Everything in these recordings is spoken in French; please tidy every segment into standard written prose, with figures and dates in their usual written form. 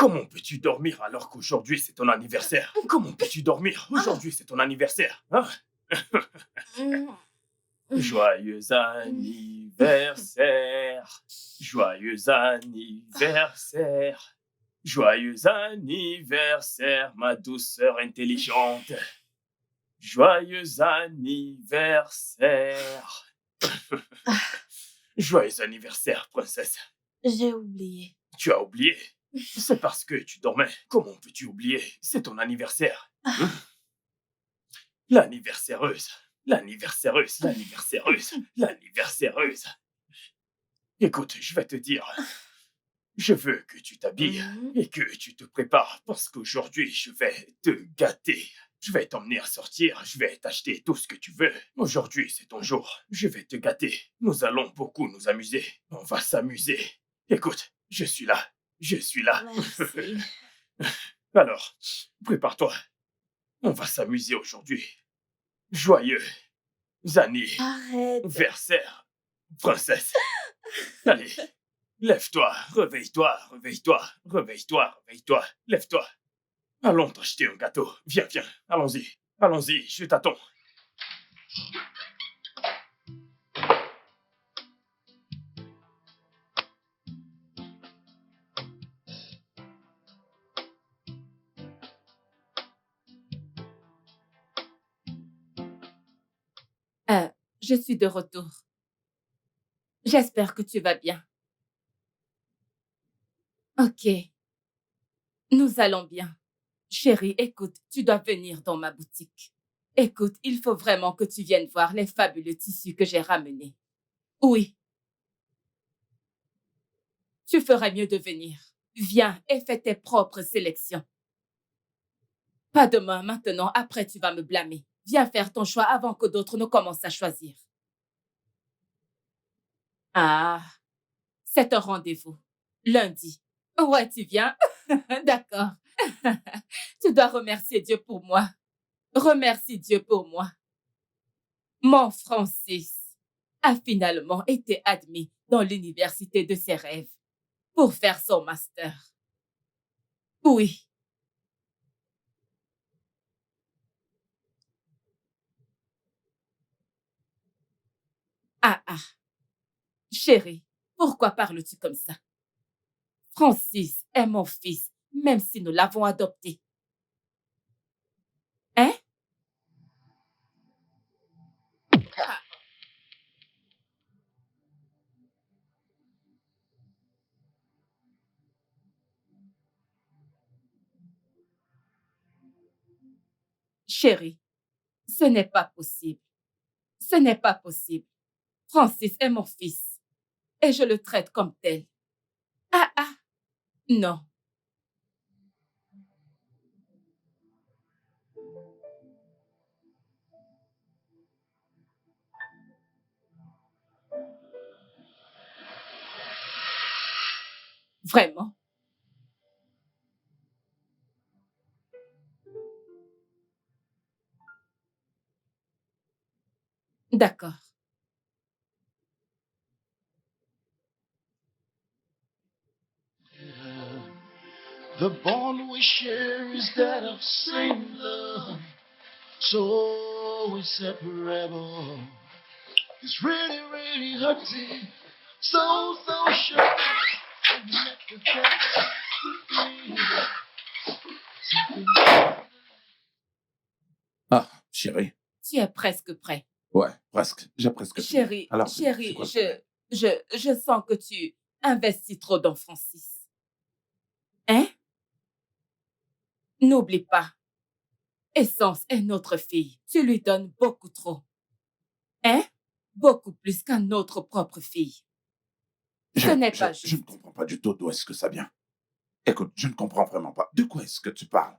Comment peux-tu dormir alors qu'aujourd'hui c'est ton anniversaire? Comment peux-tu dormir? Aujourd'hui c'est ton anniversaire. Hein? Mmh. Joyeux Mmh. anniversaire. Joyeux anniversaire. Joyeux anniversaire, ma douceur intelligente. Joyeux anniversaire. Joyeux anniversaire, princesse. J'ai oublié. Tu as oublié? C'est parce que tu dormais. Comment peux-tu oublier? C'est ton anniversaire. L'anniversaireuse. L'anniversaireuse. L'anniversaireuse. L'anniversaireuse. Écoute, je vais te dire. Je veux que tu t'habilles et que tu te prépares parce qu'aujourd'hui, je vais te gâter. Je vais t'emmener à sortir, je vais t'acheter tout ce que tu veux. Aujourd'hui, c'est ton jour. Je vais te gâter. Nous allons beaucoup nous amuser. On va s'amuser. Écoute, je suis là. Je suis là. Merci. Alors, prépare-toi. On va s'amuser aujourd'hui. Joyeux Arrête. anniversaire, princesse. Allez, lève-toi, réveille-toi, réveille-toi, réveille-toi, réveille-toi, lève-toi. Allons t'acheter un gâteau. Viens, viens, allons-y, allons-y, je t'attends. Je suis de retour. J'espère que tu vas bien. Ok, nous allons bien. Chérie, écoute, tu dois venir dans ma boutique. Écoute, il faut vraiment que tu viennes voir les fabuleux tissus que j'ai ramenés. Oui. Tu ferais mieux de venir. Viens et fais tes propres sélections. Pas demain, maintenant, après tu vas me blâmer. Viens faire ton choix avant que d'autres ne commencent à choisir. Ah, c'est un rendez-vous. Lundi. Ouais, tu viens? D'accord. Tu dois remercier Dieu pour moi. Remercie Dieu pour moi. Mon Francis a finalement été admis dans l'université de ses rêves pour faire son master. Oui. Ah. Chérie, pourquoi parles-tu comme ça? Francis est mon fils, même si nous l'avons adopté. Hein? Ah. Chérie, ce n'est pas possible. Ce n'est pas possible. Francis est mon fils et je le traite comme tel. Ah. Non. Vraiment? D'accord. The bond we share is that of same love, so inseparable. It's really, really hurting, so sure. Ah, chérie. Tu es presque prêt. Ouais, presque. J'ai presque fini. Chérie, Alors, c'est chérie, quoi le problème? je sens que tu investis trop dans Francis. Hein? N'oublie pas, Essence est notre fille. Tu lui donnes beaucoup trop. Hein? Beaucoup plus qu'à notre propre fille. Ce n'est pas Je ne juste. comprends pas du tout d'où est-ce que ça vient. Écoute, je ne comprends vraiment pas. De quoi est-ce que tu parles?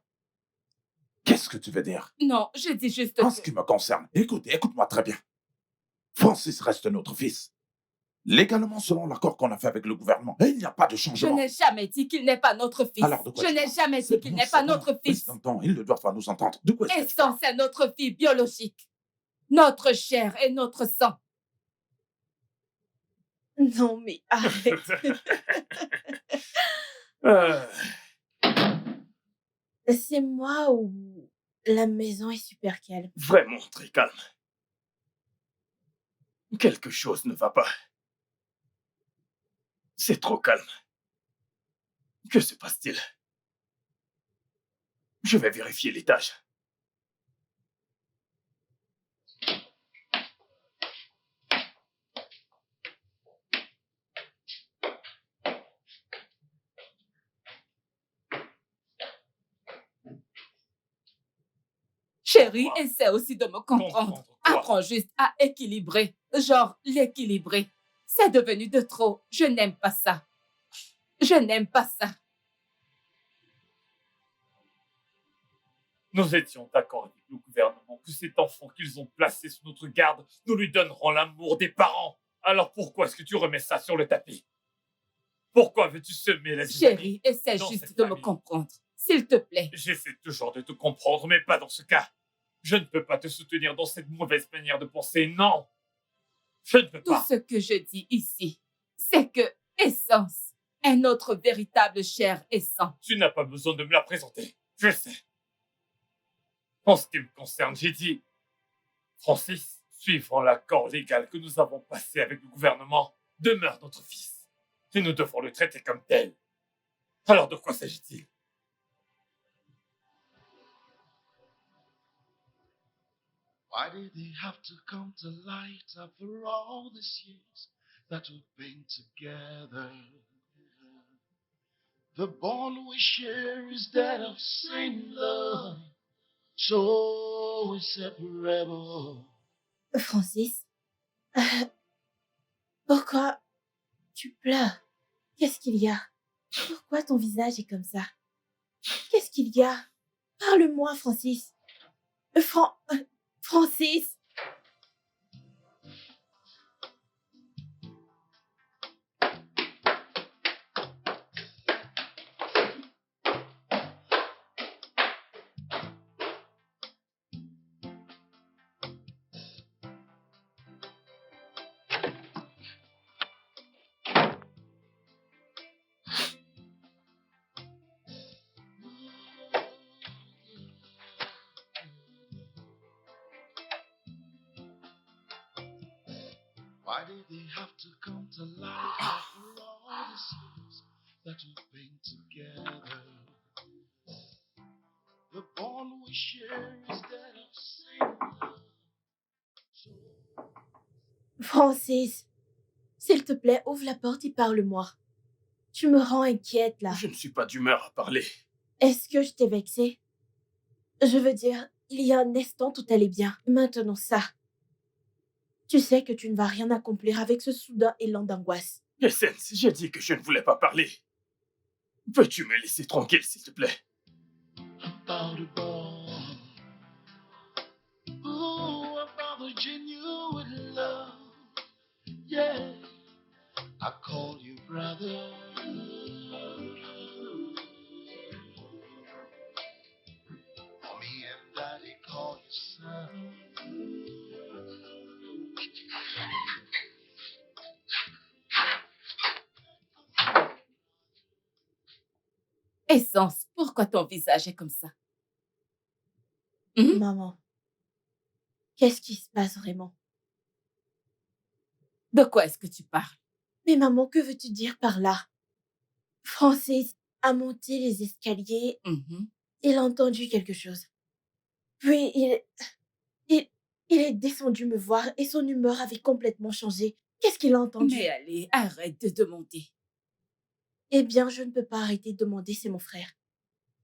Qu'est-ce que tu veux dire? Non, je dis juste En ce qui me concerne, écoute-moi très bien. Francis reste notre fils. Légalement, selon l'accord qu'on a fait avec le gouvernement, il n'y a pas de Je changement. n'ai jamais dit qu'il n'est pas notre fils. Alors, de quoi Je tu n'ai parles? jamais C'est dit qu'il bon, n'est c'est pas bon. notre fils. Laisse-nous, ils ne doivent pas nous entendre. De quoi est-ce que tu parles? Essence est notre fille biologique. Notre chair et notre sang. Non, mais arrête. Euh, C'est moi ou la maison est super calme? Vraiment très calme. Quelque chose ne va pas. C'est trop calme. Que se passe-t-il? Je vais vérifier l'étage. Chérie, Quoi? essaie aussi de me comprendre. Comprendre quoi? Apprends juste à équilibrer. Genre, l'équilibrer. C'est devenu de trop. Je n'aime pas ça. Je n'aime pas ça. Nous étions d'accord avec le gouvernement que cet enfant qu'ils ont placé sous notre garde, nous lui donnerons l'amour des parents. Alors pourquoi est-ce que tu remets ça sur le tapis? Pourquoi veux-tu semer la zizanie Chérie, essaie dans juste cette de me famille? comprendre. S'il te plaît. J'essaie toujours de te comprendre, mais pas dans ce cas. Je ne peux pas te soutenir dans cette mauvaise manière de penser, non. Je ne peux Tout pas. ce que je dis ici, c'est que Essence est notre véritable chair et sang. Tu n'as pas besoin de me la présenter. Je sais. En ce qui me concerne, j'ai dit, Francis, suivant l'accord légal que nous avons passé avec le gouvernement, demeure notre fils. Et nous devons le traiter comme tel. Alors de quoi s'agit-il? Why did they have to come to light after all these years that we've been together? The bond we share is that of same love, so inseparable. Francis, pourquoi tu pleures? Qu'est-ce qu'il y a? Pourquoi ton visage est comme ça? Qu'est-ce qu'il y a? Parle-moi, Francis. Francis! Why did they have to come to light after all these years that we've been together? The bond we share is that of same love. So Francis, s'il te plaît, ouvre la porte et parle-moi. Tu me rends inquiète, là. Je ne suis pas d'humeur à parler. Est-ce que je t'ai vexée? Je veux dire, il y a un instant, tout allait bien. Maintenant, ça. Tu sais que tu ne vas rien accomplir avec ce soudain élan d'angoisse. Essence, j'ai dit que je ne voulais pas parler. Peux-tu me laisser tranquille, s'il te plaît? about a bond. Ooh, about the genuine love. Yeah, I call you brother. Mommy and daddy call you son. Essence, pourquoi ton visage est comme ça? Hmm? Maman, qu'est-ce qui se passe vraiment? De quoi est-ce que tu parles? Mais maman, que veux-tu dire par là? Francis a monté les escaliers, Mhm. il a entendu quelque chose. Puis il est descendu me voir et son humeur avait complètement changé. Qu'est-ce qu'il a entendu? Mais allez, arrête de demander. Eh bien, je ne peux pas arrêter de demander, c'est mon frère.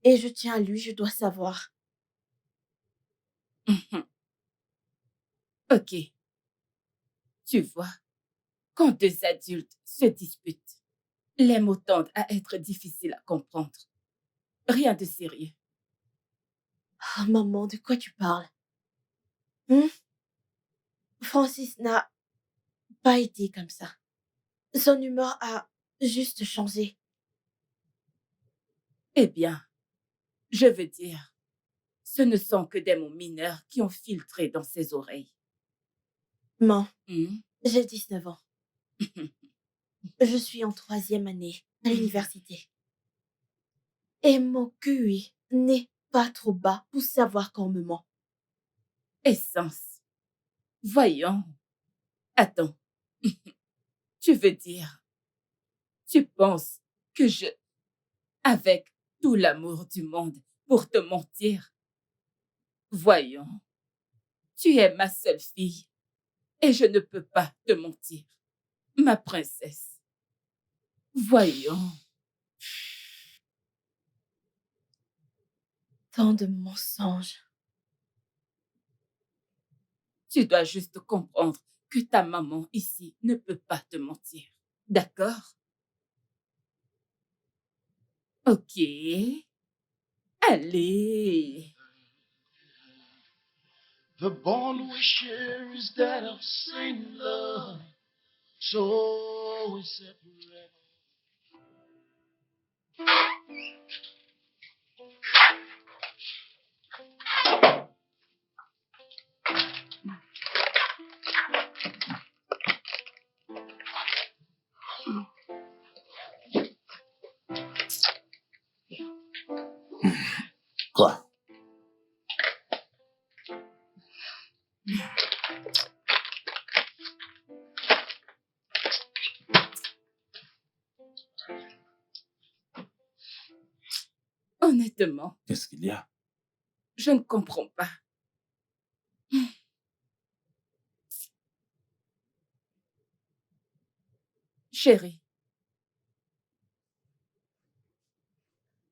Et je tiens à lui, je dois savoir. Mhm. Ok. Tu vois, quand deux adultes se disputent, les mots tendent à être difficiles à comprendre. Rien de sérieux. Oh, maman, de quoi tu parles? Hmm? Francis n'a pas été comme ça. Son humeur a juste changé. Eh bien, je veux dire, ce ne sont que des mots mineurs qui ont filtré dans ses oreilles. Maman, Hmm? j'ai 19 ans. Je suis en 3e année à l'université. Et mon QI n'est pas trop bas pour savoir qu'on me ment. Essence. Voyons. Attends. Tu veux dire, tu penses que avec tout l'amour du monde, pour te mentir? Voyons. Tu es ma seule fille et je ne peux pas te mentir, ma princesse. Voyons. Tant de mensonges. Tu dois juste comprendre que ta maman ici ne peut pas te mentir. D'accord? Ok. Allez. The bond we share is that of same love, so we separate. Quoi? Honnêtement, Qu'est-ce qu'il y a? je ne comprends pas. Chérie,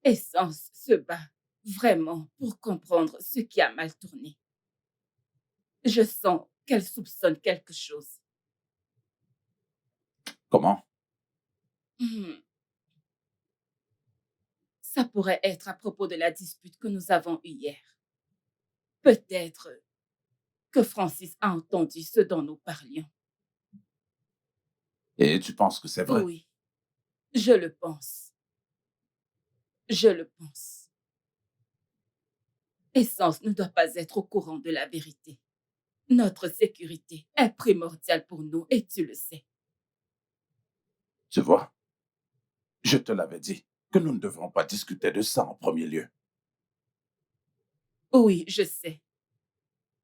Essence se bat vraiment pour comprendre ce qui a mal tourné. Je sens qu'elle soupçonne quelque chose. Comment? Ça pourrait être à propos de la dispute que nous avons eue hier. Peut-être que Francis a entendu ce dont nous parlions. Et tu penses que c'est vrai? Oui, je le pense. Je le pense. Essence ne doit pas être au courant de la vérité. Notre sécurité est primordiale pour nous et tu le sais. Tu vois? Je te l'avais dit que nous ne devrons pas discuter de ça en premier lieu. Oui, je sais.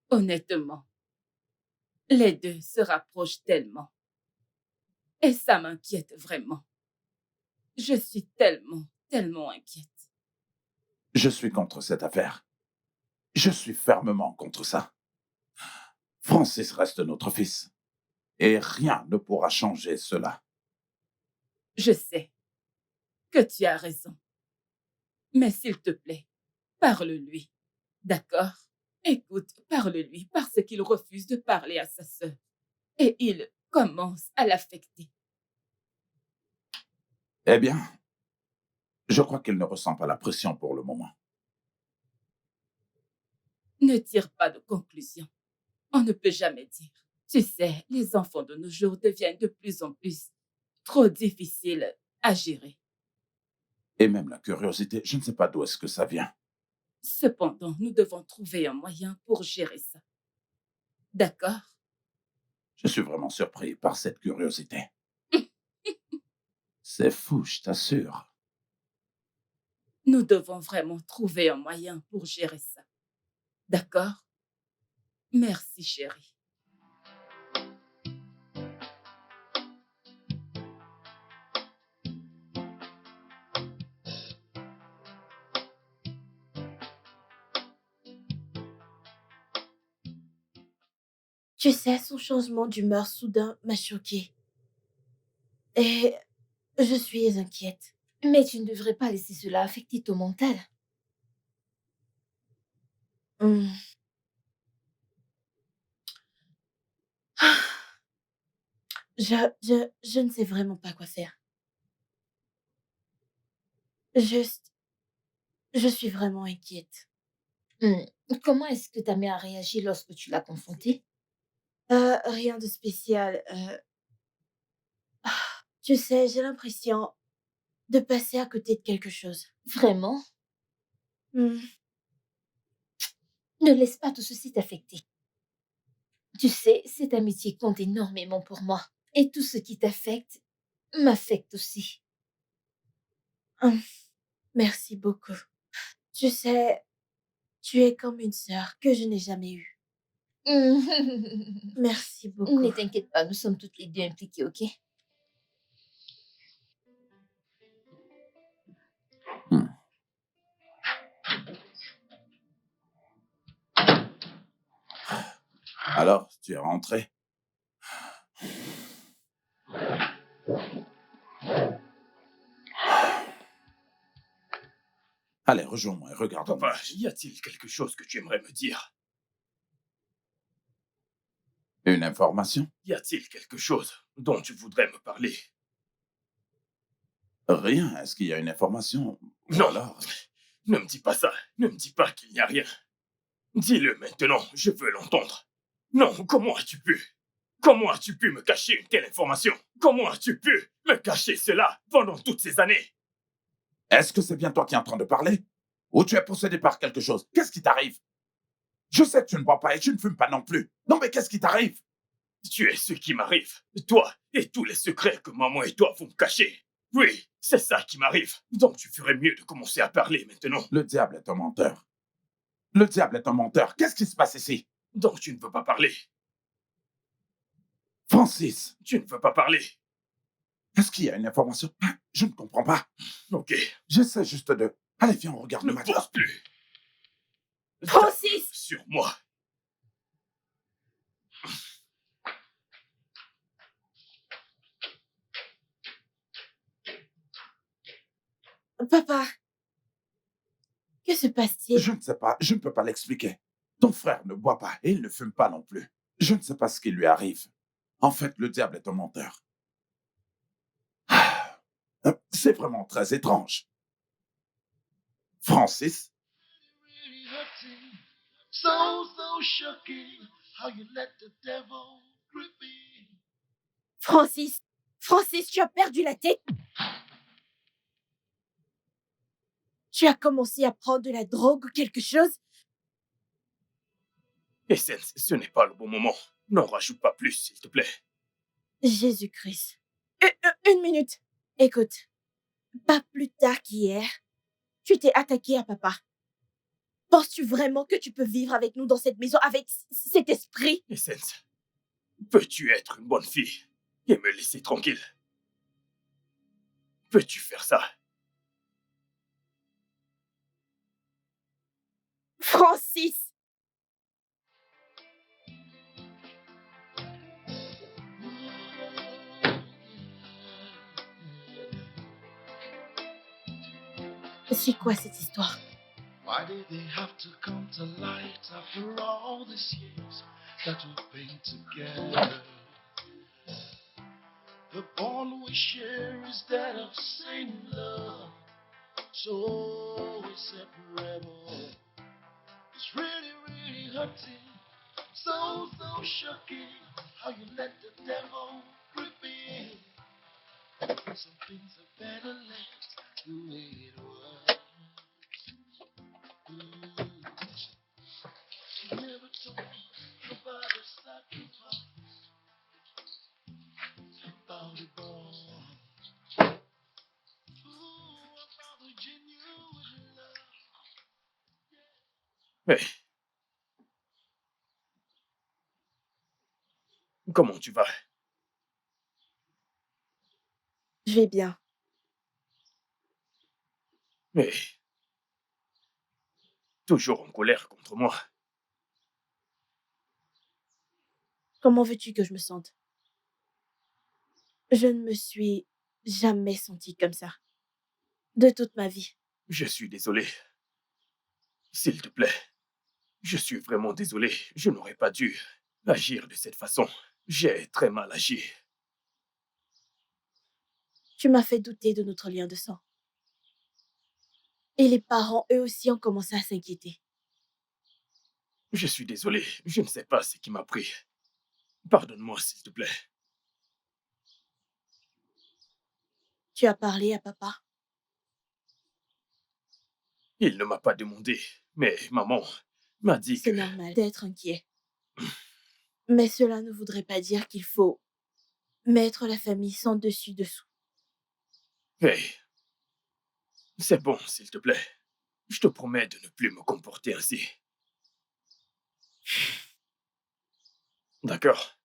Honnêtement, les deux se rapprochent tellement. Et ça m'inquiète vraiment. Je suis tellement inquiète. Je suis contre cette affaire. Je suis fermement contre ça. Francis reste notre fils. Et rien ne pourra changer cela. Je sais que tu as raison. Mais s'il te plaît, parle-lui. D'accord? Écoute, parle-lui parce qu'il refuse de parler à sa sœur. Et il commence à l'affecter. Eh bien, je crois qu'il ne ressent pas la pression pour le moment. Ne tire pas de conclusion. On ne peut jamais dire. Tu sais, les enfants de nos jours deviennent de plus en plus trop difficiles à gérer. Et même la curiosité, je ne sais pas d'où est-ce que ça vient. Cependant, nous devons trouver un moyen pour gérer ça. D'accord? Je suis vraiment surpris par cette curiosité. C'est fou, je t'assure. Nous devons vraiment trouver un moyen pour gérer ça. D'accord? Merci, chérie. Tu sais, son changement d'humeur soudain m'a choquée. Et je suis inquiète. Mais tu ne devrais pas laisser cela affecter ton mental. Hmm. Je ne sais vraiment pas quoi faire. Juste, je suis vraiment inquiète. Comment est-ce que ta mère a réagi lorsque tu l'as confrontée? Rien de spécial. Tu sais, j'ai l'impression de passer à côté de quelque chose. Vraiment? Hmm. Ne laisse pas tout ceci t'affecter. Tu sais, cette amitié compte énormément pour moi. Et tout ce qui t'affecte m'affecte aussi. Merci beaucoup. Tu sais, tu es comme une sœur que je n'ai jamais eue. Merci beaucoup. Ne t'inquiète pas, nous sommes toutes les deux impliquées, ok? Hmm. Alors, tu es rentré? Allez, rejoins-moi et regarde-moi. Papa, y a-t-il quelque chose que tu aimerais me dire? Une information? Y a-t-il quelque chose dont tu voudrais me parler? Rien. Est-ce qu'il y a une information? Ou Non. alors... Ne me dis pas ça. Ne me dis pas qu'il n'y a rien. Dis-le maintenant, je veux l'entendre. Non, comment as-tu pu? Comment as-tu pu me cacher une telle information? Comment as-tu pu me cacher cela pendant toutes ces années? Est-ce que c'est bien toi qui es en train de parler? Ou tu es possédé par quelque chose? Qu'est-ce qui t'arrive? Je sais que tu ne bois pas et tu ne fumes pas non plus. Non, mais qu'est-ce qui t'arrive? Tu es ce qui m'arrive. Toi et tous les secrets que maman et toi vont me cacher. Oui, c'est ça qui m'arrive. Donc tu ferais mieux de commencer à parler maintenant. Le diable est un menteur. Le diable est un menteur. Qu'est-ce qui se passe ici? Donc tu ne veux pas parler. Francis, Tu ne veux pas parler. est-ce qu'il y a une information? Je ne comprends pas. Ok, J'essaie juste de... Allez, viens, on regarde ne le match. pose plus. Francis! Sur moi. Papa, que se passe-t-il? Je ne sais pas, je ne peux pas l'expliquer. Ton frère ne boit pas et il ne fume pas non plus. Je ne sais pas ce qui lui arrive. En fait, le diable est un menteur. C'est vraiment très étrange. Francis, Really hurting, so shocking. How you let the devil grip me. Francis! Francis, tu as perdu la tête? Tu as commencé à prendre de la drogue ou quelque chose? Essence, ce n'est pas le bon moment. N'en rajoute pas plus, s'il te plaît. Jésus-Christ. Une minute. Écoute, pas plus tard qu'hier, tu t'es attaqué à papa. Penses-tu vraiment que tu peux vivre avec nous dans cette maison avec cet esprit? Essence, peux-tu être une bonne fille et me laisser tranquille? Peux-tu faire ça? Francis! C'est quoi cette histoire? Why did they have to come to light after all these years that we've been together? The bond we share is that of same love, so inseparable. It's really hurting, so shocking. How you let the devil grip me. Some things are better left the way it was. You never told me about the sacrifice, about the bond. Ooh, about the genuine love. Mais... Comment tu vas? Je vais bien. Mais... Toujours en colère contre moi. Comment veux-tu que je me sente? Je ne me suis jamais sentie comme ça. De toute ma vie. Je suis désolé. S'il te plaît. Je suis vraiment désolé. Je n'aurais pas dû agir de cette façon. J'ai très mal agi. Tu m'as fait douter de notre lien de sang. Et les parents, eux aussi, ont commencé à s'inquiéter. Je suis désolé. Je ne sais pas ce qui m'a pris. Pardonne-moi, s'il te plaît. Tu as parlé à papa? Il ne m'a pas demandé, mais maman m'a dit que... C'est normal d'être inquiet. Mais cela ne voudrait pas dire qu'il faut mettre la famille sans dessus-dessous. Hey, c'est bon, s'il te plaît. Je te promets de ne plus me comporter ainsi. D'accord?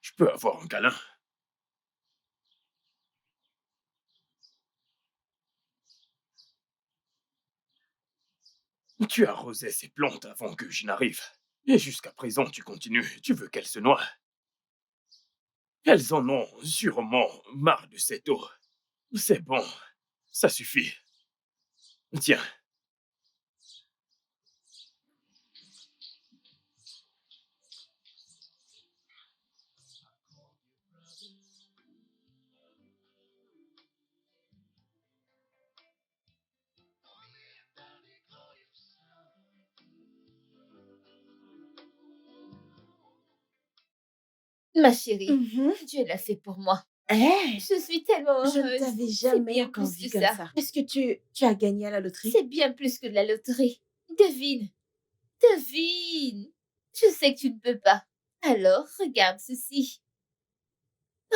Je peux avoir un câlin? Tu as arrosé ces plantes avant que je n'arrive. Et jusqu'à présent, tu continues. Tu veux qu'elles se noient. Elles en ont sûrement marre de cette eau. C'est bon. Ça suffit. Tiens. Ma chérie, Mhm. Dieu l'a fait pour moi. Eh, Je suis tellement je ne heureuse. t'avais C'est jamais bien encore plus vu que comme ça. ça. Est-ce que tu as gagné à la loterie? C'est bien plus que de la loterie. Devine. Devine. Je sais que tu ne peux pas. Alors, regarde ceci.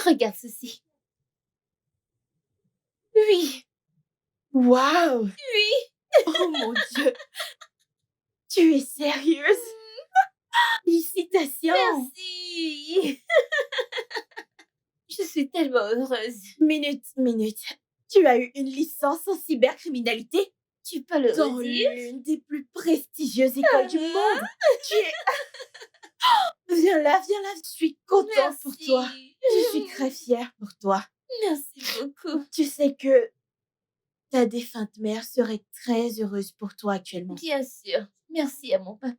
Regarde ceci. Oui, Waouh! oui. Oh mon Dieu! Tu es sérieuse? Félicitations! Merci. Je suis tellement heureuse. Minute. Tu as eu une licence en cybercriminalité Tu peux le dans redire? l'une des plus prestigieuses écoles du monde. Tu es... Viens là. Je suis contente pour toi. Merci. Je suis très fière pour toi. Merci beaucoup. Tu sais que ta défunte mère serait très heureuse pour toi actuellement. Bien sûr. Merci à mon papa.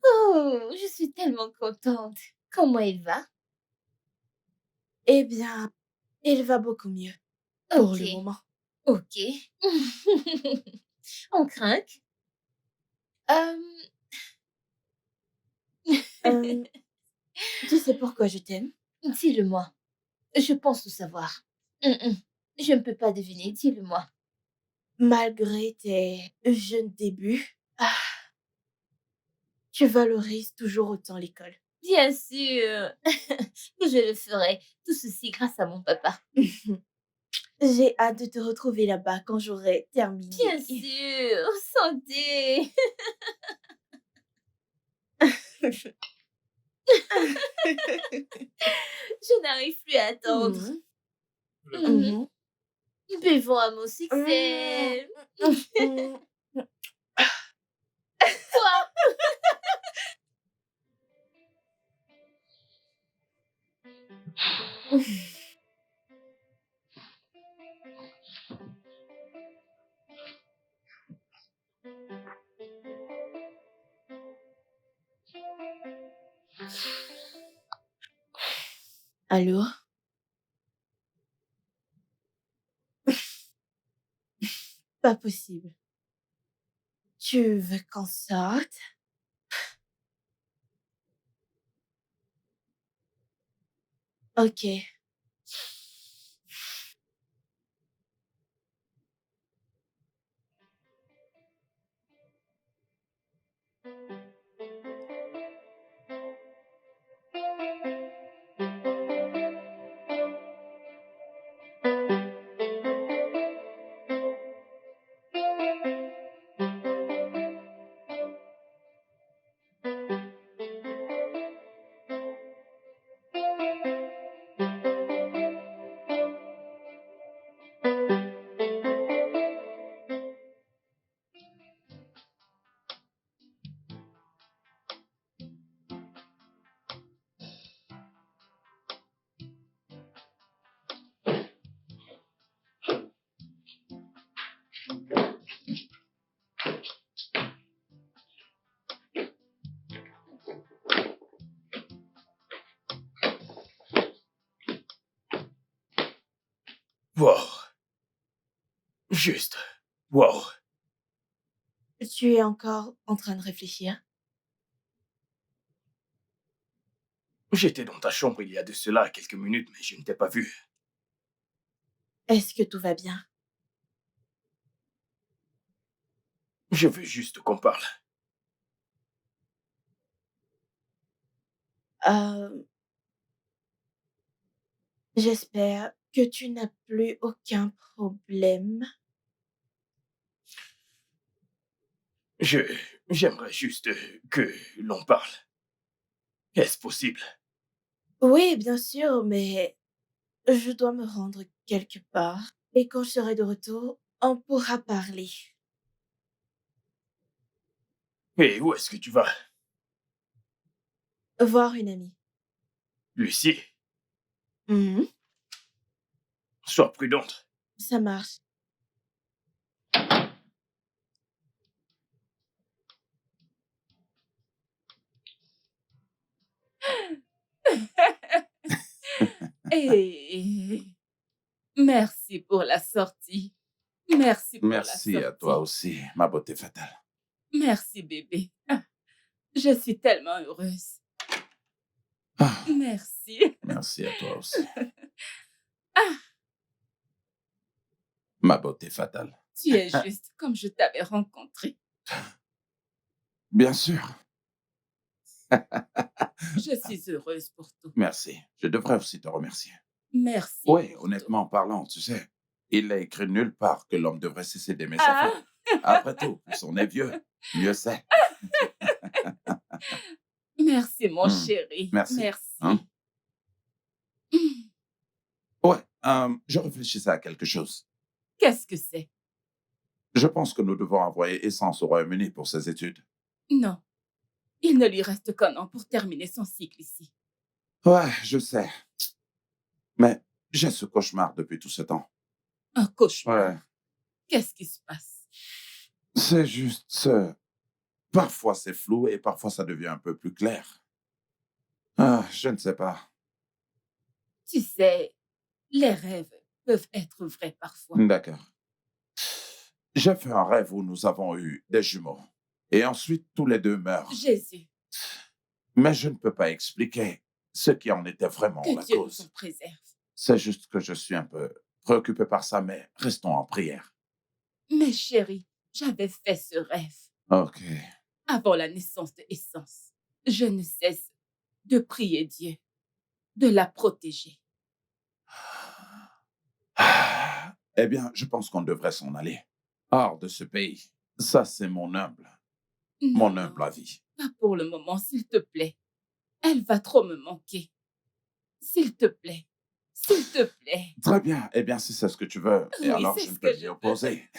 Oh, je suis tellement contente. Comment il va? Eh bien, il va beaucoup mieux pour Ok. le moment. Ok. On craque. Euh, tu sais pourquoi je t'aime? Dis-le-moi. Je pense le savoir. Je ne peux pas deviner. Dis-le-moi. Malgré tes jeunes débuts, tu valorises toujours autant l'école. Bien sûr que je le ferai. Tout ceci grâce à mon papa. J'ai hâte de te retrouver là-bas quand j'aurai terminé. Bien sûr. Santé. Je n'arrive plus à attendre. Mhm. Buvons à mon succès. Mhm. Quoi? Allô? Pas possible. Tu veux qu'on sorte? Ok. Wow. Juste. Wow. Tu es encore en train de réfléchir? J'étais dans ta chambre il y a de cela quelques minutes, mais je ne t'ai pas vu. Est-ce que tout va bien? Je veux juste qu'on parle. Euh, J'espère que tu n'as plus aucun problème? J'aimerais juste que l'on parle. Est-ce possible? Oui, bien sûr, mais je dois me rendre quelque part. Et quand je serai de retour, on pourra parler. Et où est-ce que tu vas? Voir une amie. Lucie, Mhm, sois prudente. ça marche. Et merci pour la sortie. Merci pour la Merci à toi sortie. aussi, ma beauté fatale. Merci, bébé. Ah, je suis tellement heureuse. Ah, Merci. merci à toi aussi, Ah, ma beauté fatale. tu es juste comme je t'avais rencontré. Bien sûr. Je suis heureuse pour tout. Merci. Je devrais aussi te remercier. Merci Oui, pour honnêtement parlant, tu sais, il est écrit nulle part que l'homme devrait cesser d'aimer tout. sa Ah, femme. Après tout, plus on est vieux, mieux c'est. merci, mon Hmm, chéri. merci. Merci. Hein? Hmm, Ouais, je réfléchissais à quelque chose. qu'est-ce que c'est? Je pense que nous devons envoyer Essence au Royaume-Uni pour ses études. Non, il ne lui reste qu'un an pour terminer son cycle ici. Ouais, je sais. Mais j'ai ce cauchemar depuis tout ce temps. Un cauchemar. Ouais, Qu'est-ce qui se passe? c'est juste... Parfois c'est flou et parfois ça devient un peu plus clair. Ah, je ne sais pas. Tu sais, les rêves peuvent être vrais parfois. D'accord. J'ai fait un rêve où nous avons eu des jumeaux. Et ensuite, tous les deux meurent. Jésus, Mais je ne peux pas expliquer ce qui en était vraiment que la Dieu nous en cause. préserve. C'est juste que je suis un peu préoccupé par ça, mais restons en prière. Mais chérie, j'avais fait ce rêve Ok. avant la naissance de Essence. Je ne cesse de prier Dieu, de la protéger. Ah, eh bien, je pense qu'on devrait s'en aller. Hors de ce pays. Ça, c'est Non, mon non, humble avis. pas pour le moment, s'il te plaît. Elle va trop me manquer. S'il te plaît, s'il te plaît. Très bien. Eh bien, si c'est ce que tu veux, et Oui, alors c'est je ne ce peux que m'y je veux. opposer.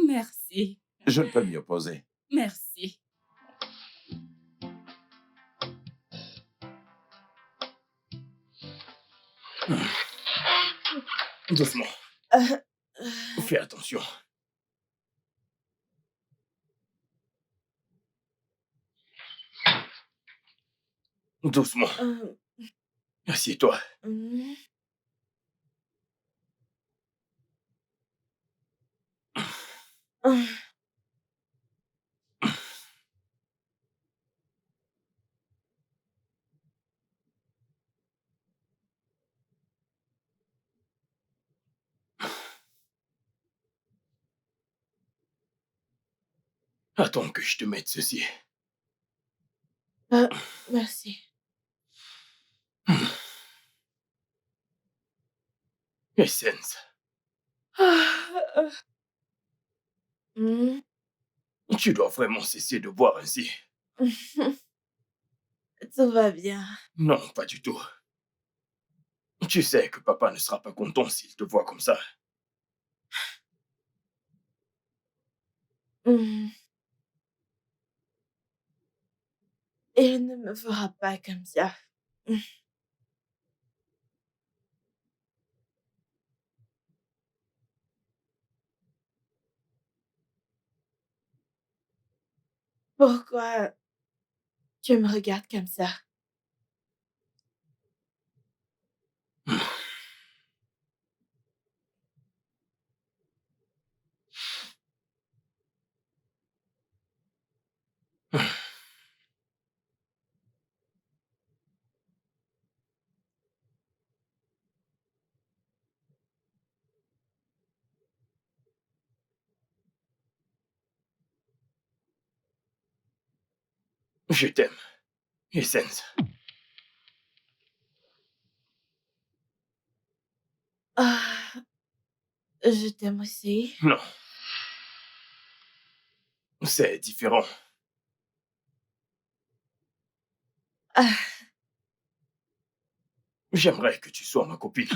Merci, Je ne peux m'y opposer. merci. Doucement. Euh, euh, Fais attention. Doucement. euh, Assieds-toi. hmm, euh, Attends que je te mette ceci. merci. Essence, Ah, hmm, tu dois vraiment cesser de boire ainsi. tout va bien. Non, pas du tout. Tu sais que papa ne sera pas content s'il te voit comme ça. Hmm, il ne me fera pas comme ça. Hmm, pourquoi tu me regardes comme ça? Je t'aime, Essence. Ah, je t'aime aussi. Non, c'est différent. Ah, J'aimerais que tu sois ma copine.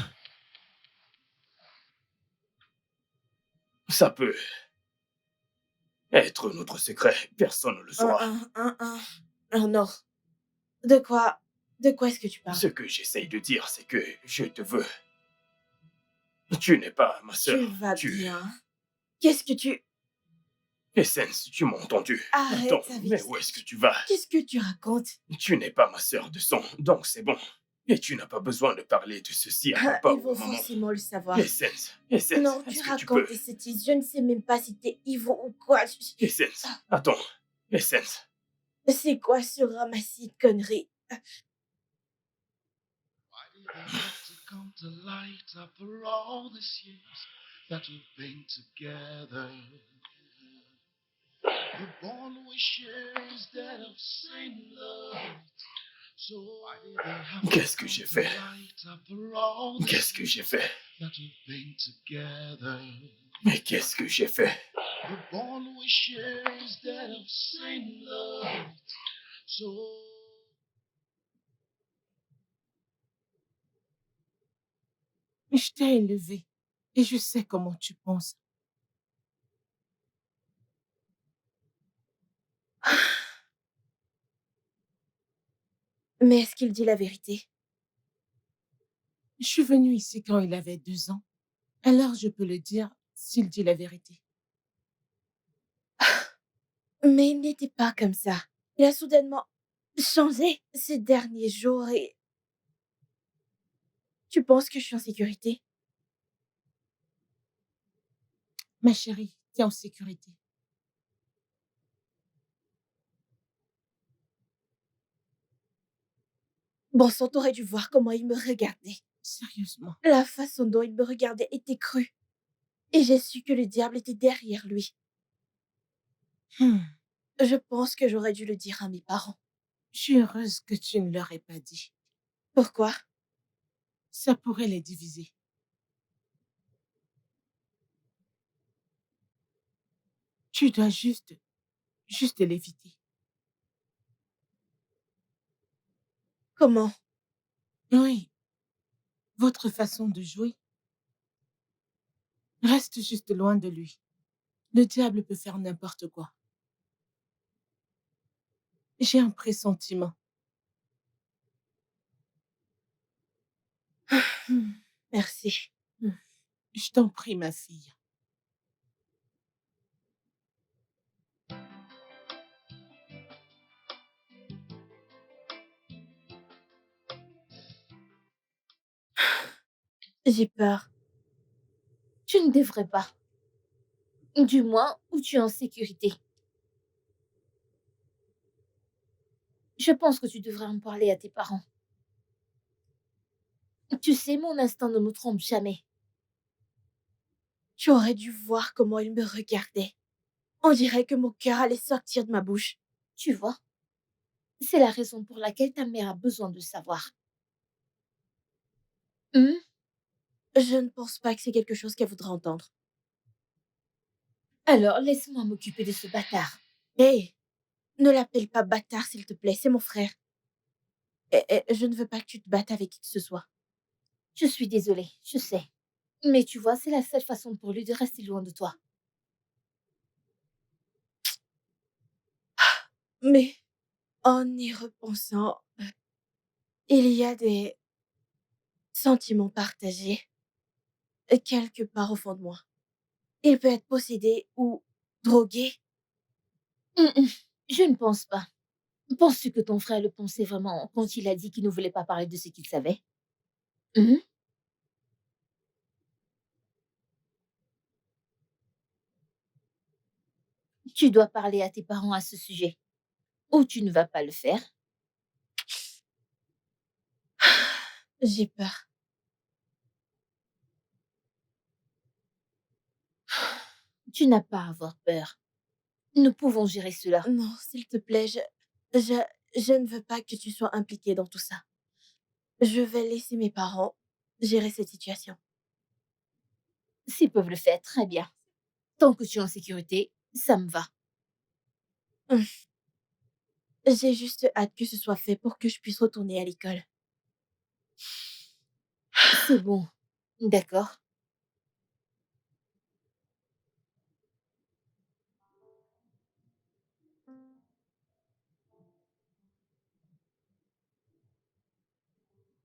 Ça peut être notre secret. Personne ne le saura. non. De quoi est-ce que tu parles? Ce que j'essaye de dire, c'est que je te veux. Tu n'es pas ma sœur. Tu vas Tu... bien. Qu'est-ce que tu... Essence, tu m'as entendu. Arrête Attends, avec mais ça. où est-ce que tu vas? Qu'est-ce que tu racontes? Tu n'es pas ma sœur de sang, donc c'est bon. Et tu n'as pas besoin de parler de ceci à Ah, papa il ou faut à maman. forcément le savoir. Essence, Non, est-ce tu que tu racontes peux? des sottises. Je ne sais même pas si t'es Ivo ou quoi. Essence, attends. Essence, C'est quoi ce ramassis de conneries? Why did they have to come to light after all these years that we've been together? The bond we share is that of same love. So why did they have to qu'est-ce que come j'ai to fait? light after all these Qu'est-ce que j'ai fait? that we've been together? Mais qu'est-ce que j'ai fait? The bond we share is that of same love. So Je t'ai élevé et je sais comment tu penses. Mais est-ce qu'il dit la vérité? Je suis venue ici quand il avait 2 ans. Alors je peux le dire s'il dit la vérité. Mais il n'était pas comme ça. Il a soudainement changé ces derniers jours et... Tu penses que je suis en sécurité? Ma chérie, t'es en sécurité. Bon sang, t'aurais dû voir comment il me regardait. Sérieusement. La façon dont il me regardait était crue. Et j'ai su que le diable était derrière lui. Hmm. Je pense que j'aurais dû le dire à mes parents. Je suis heureuse que tu ne leur aies pas dit. Pourquoi? Ça pourrait les diviser. Tu dois juste l'éviter. Comment? Oui, votre façon de jouer. Reste juste loin de lui. Le diable peut faire n'importe quoi. J'ai un pressentiment. Merci. Je t'en prie, ma fille. J'ai peur. Tu ne devrais pas. Du moins, où tu es en sécurité. Je pense que tu devrais en parler à tes parents. Tu sais, mon instinct ne me trompe jamais. Tu aurais dû voir comment il me regardait. On dirait que mon cœur allait sortir de ma bouche. Tu vois, c'est la raison pour laquelle ta mère a besoin de savoir. Hmm? Je ne pense pas que c'est quelque chose qu'elle voudrait entendre. Alors, laisse-moi m'occuper de ce bâtard. Hé, ne l'appelle pas bâtard, s'il te plaît, c'est mon frère. Et je ne veux pas que tu te battes avec qui que ce soit. Je suis désolée, je sais. Mais tu vois, c'est la seule façon pour lui de rester loin de toi. Mais en y repensant, il y a des sentiments partagés quelque part au fond de moi. Il peut être possédé ou drogué. Je ne pense pas. Penses-tu que ton frère le pensait vraiment quand il a dit qu'il ne voulait pas parler de ce qu'il savait? Hmm? Tu dois parler à tes parents à ce sujet. Ou tu ne vas pas le faire. J'ai peur. Tu n'as pas à avoir peur. Nous pouvons gérer cela. Non, s'il te plaît, je ne veux pas que tu sois impliqué dans tout ça. Je vais laisser mes parents gérer cette situation. S'ils peuvent le faire, très bien. Tant que tu es en sécurité, ça me va. J'ai juste hâte que ce soit fait pour que je puisse retourner à l'école. C'est bon. D'accord.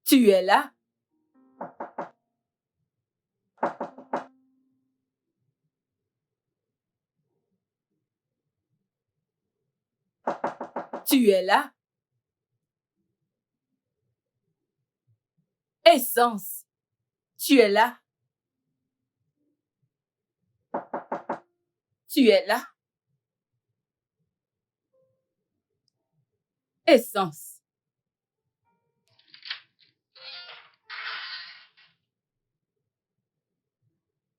Tu es là? Tu es là? Essence, tu es là? Tu es là? Essence.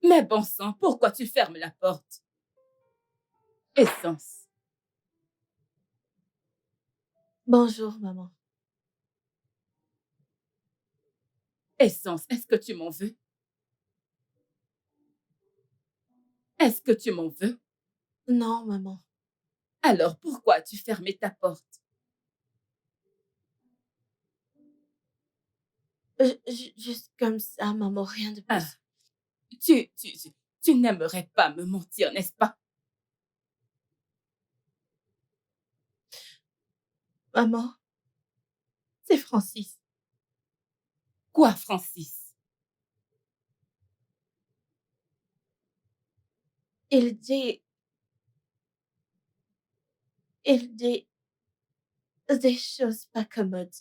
Mais bon sang, pourquoi tu fermes la porte? Essence. Bonjour, maman. Essence, est-ce que tu m'en veux? Est-ce que tu m'en veux? Non, maman. Alors pourquoi as-tu fermé ta porte? Juste comme ça, maman, rien de Ah, plus. tu n'aimerais pas me mentir, n'est-ce pas? Maman, c'est Francis. Quoi, Francis? Il dit... Il dit des choses pas commodes.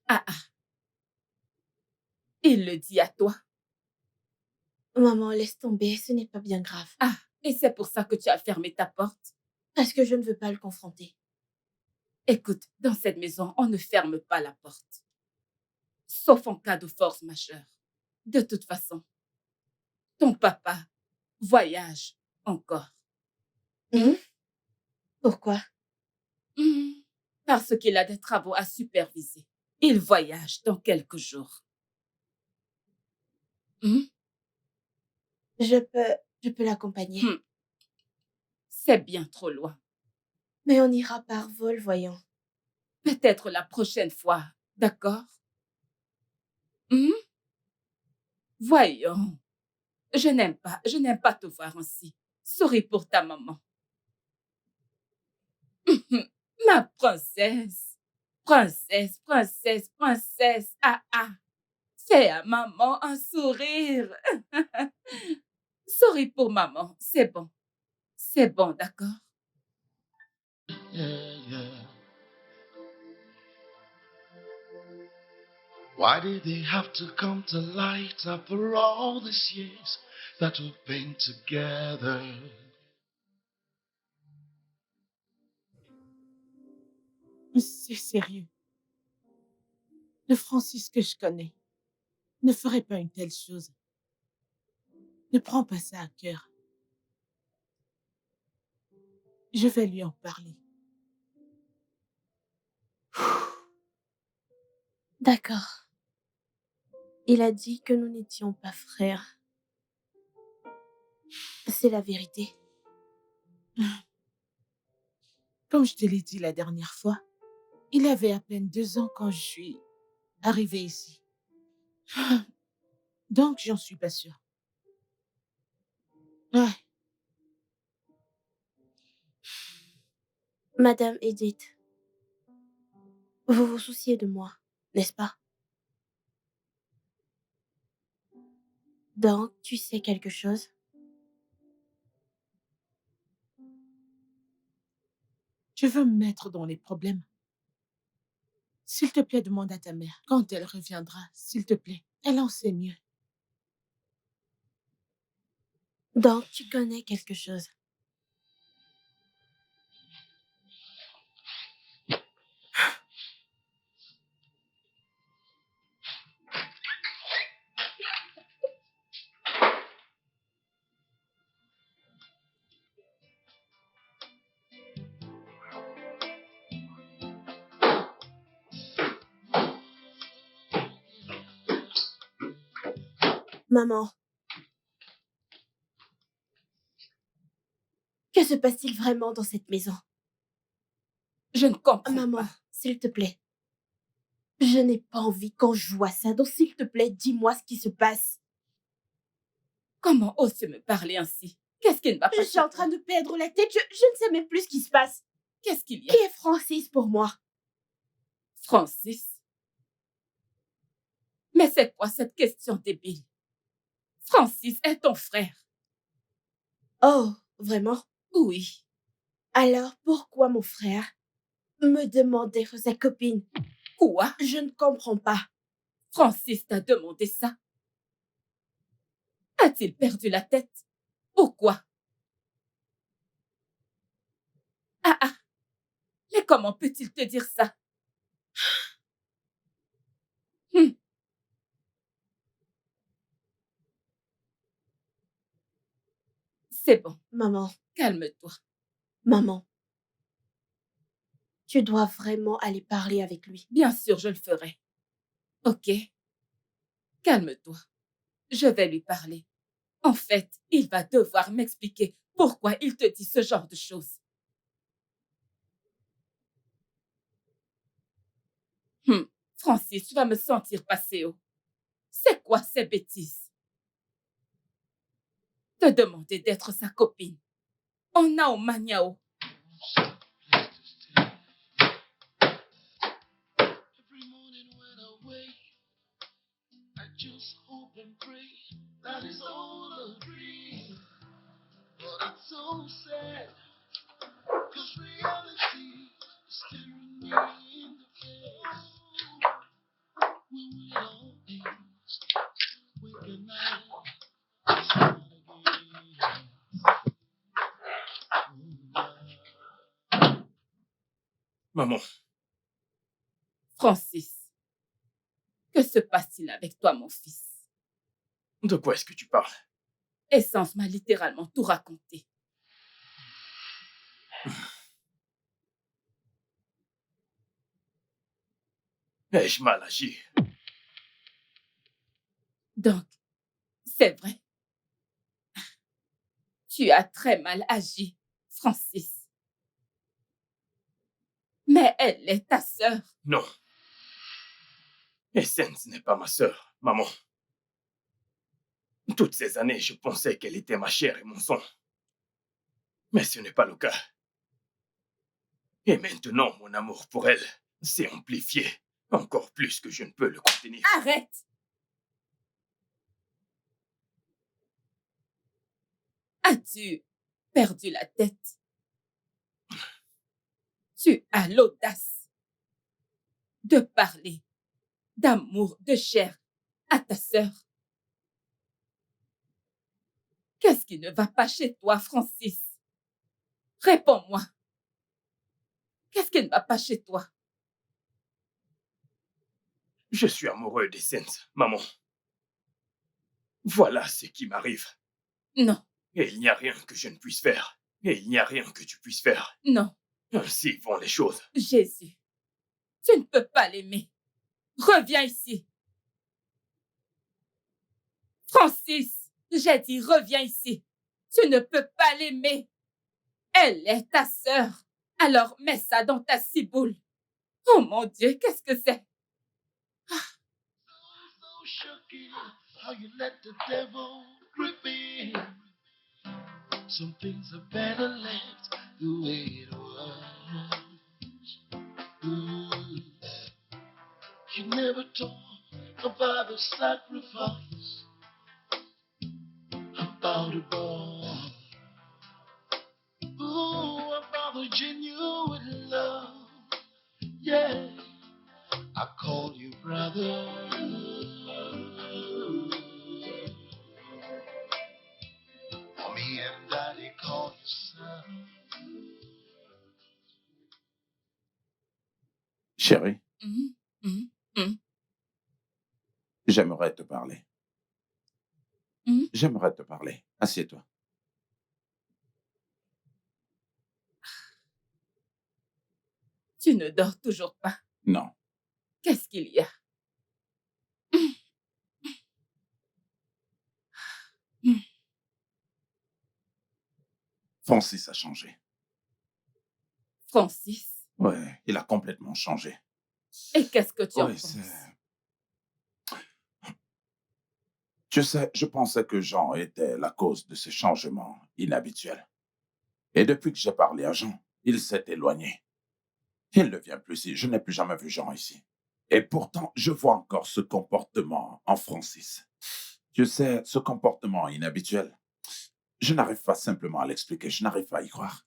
Ah, ah. Il le dit à toi. Maman, laisse tomber, ce n'est pas bien grave. Ah, et c'est pour ça que tu as fermé ta porte? Parce que je ne veux pas le confronter. Écoute, dans cette maison, on ne ferme pas la porte. Sauf en cas de force majeure. De toute façon, ton papa voyage encore. Pourquoi? Parce qu'il a des travaux à superviser. Il voyage dans quelques jours. Je peux l'accompagner. C'est bien trop loin. Mais on ira par vol, voyons. Peut-être la prochaine fois, d'accord? Voyons. Je n'aime pas te voir ainsi. Souris pour ta maman. Ma princesse. Princesse, princesse, princesse. Ah, ah. Fais à maman un sourire. Souris pour maman. C'est bon. C'est bon, d'accord? Yeah, yeah. Why did they have to come to light after all these years that we've been together? C'est sérieux. Le Francis que je connais ne ferait pas une telle chose. Ne prends pas ça à cœur. Je vais lui en parler. D'accord. Il a dit que nous n'étions pas frères. C'est la vérité. Comme je te l'ai dit la dernière fois, il avait à peine 2 ans quand je suis arrivée ici. Donc, j'en suis pas sûre. Ouais, Madame Edith, vous vous souciez de moi, n'est-ce pas? Donc, tu sais quelque chose? je veux me mettre dans les problèmes. S'il te plaît, demande à ta mère quand elle reviendra, s'il te plaît. Elle en sait mieux. Donc, tu connais quelque chose. Maman, Que se passe-t-il vraiment dans cette maison? Je ne comprends Maman, pas. s'il te plaît. Je n'ai pas envie quand je vois ça, donc s'il te plaît, dis-moi ce qui se passe. Comment oses-tu me parler ainsi? Qu'est-ce qui ne va pas Je chez suis en toi? train de perdre la tête, je ne sais même plus ce qui se passe. Qu'est-ce qu'il y a? Qui est Francis pour moi? Francis? Mais c'est quoi cette question débile? Francis est ton frère. Oh, vraiment? Oui. Alors pourquoi mon frère me demande d'être sa copine? Quoi? Je ne comprends pas. Francis t'a demandé ça? A-t-il perdu la tête? Pourquoi? Ah ah! Mais comment peut-il te dire ça? Hum, C'est bon, Maman, calme-toi. maman, tu dois vraiment aller parler avec lui. Bien sûr, je le ferai. Ok? Calme-toi. Je vais lui parler. En fait, il va devoir m'expliquer pourquoi il te dit ce genre de choses. Francis, tu vas me sentir passer haut. C'est quoi ces bêtises? Te demander d'être sa copine. On a au maniao. Every morning when I wake, I just hope and pray that it's all a dream. But it's so sad, cause reality is staring me in the face. When will it all end? When can I start again? Maman, Francis, que se passe-t-il avec toi, mon fils? de quoi est-ce que tu parles? Essence m'a littéralement tout raconté. Ai-je mal agi? Donc, c'est vrai. Tu as très mal agi, Francis. Mais elle est ta sœur. Non. Essence n'est pas ma sœur, maman. Toutes ces années, je pensais qu'elle était ma chair et mon sang. Mais ce n'est pas le cas. Et maintenant, mon amour pour elle s'est amplifié, encore plus que je ne peux le contenir. Arrête! As-tu perdu la tête? Tu as l'audace de parler d'amour, de chair à ta sœur. Qu'est-ce qui ne va pas chez toi, Francis? Réponds-moi. Qu'est-ce qui ne va pas chez toi? Je suis amoureux d'Essence, maman. Voilà ce qui m'arrive. Non, Et il n'y a rien que je ne puisse faire. Et il n'y a rien que tu puisses faire. non, Ainsi vont les choses. Jésus, tu ne peux pas l'aimer. Reviens ici. Francis, j'ai dit reviens ici. Tu ne peux pas l'aimer. Elle est ta sœur. Alors mets ça dans ta ciboule. Oh mon Dieu, qu'est-ce que c'est? So shocking how you let the devil grip in. Some things are better left the way it was. Ooh. You never talk about the sacrifice, about the bond. Ooh, about the genuine love. Yeah, I call you brother. Me and daddy call you son. Chérie, Hum, hum, hum, j'aimerais te parler. hum. J'aimerais te parler. Assieds-toi. Tu ne dors toujours pas. Non. Qu'est-ce qu'il y a? Francis a changé. Francis, Ouais, il a complètement changé. et qu'est-ce que tu en Oui, penses? Tu sais, je pensais que Jean était la cause de ce changement inhabituel. Et depuis que j'ai parlé à Jean, il s'est éloigné. Il ne vient plus ici. Je n'ai plus jamais vu Jean ici. Et pourtant, je vois encore ce comportement en Francis. Tu sais, ce comportement inhabituel, je n'arrive pas simplement à l'expliquer. Je n'arrive pas à y croire.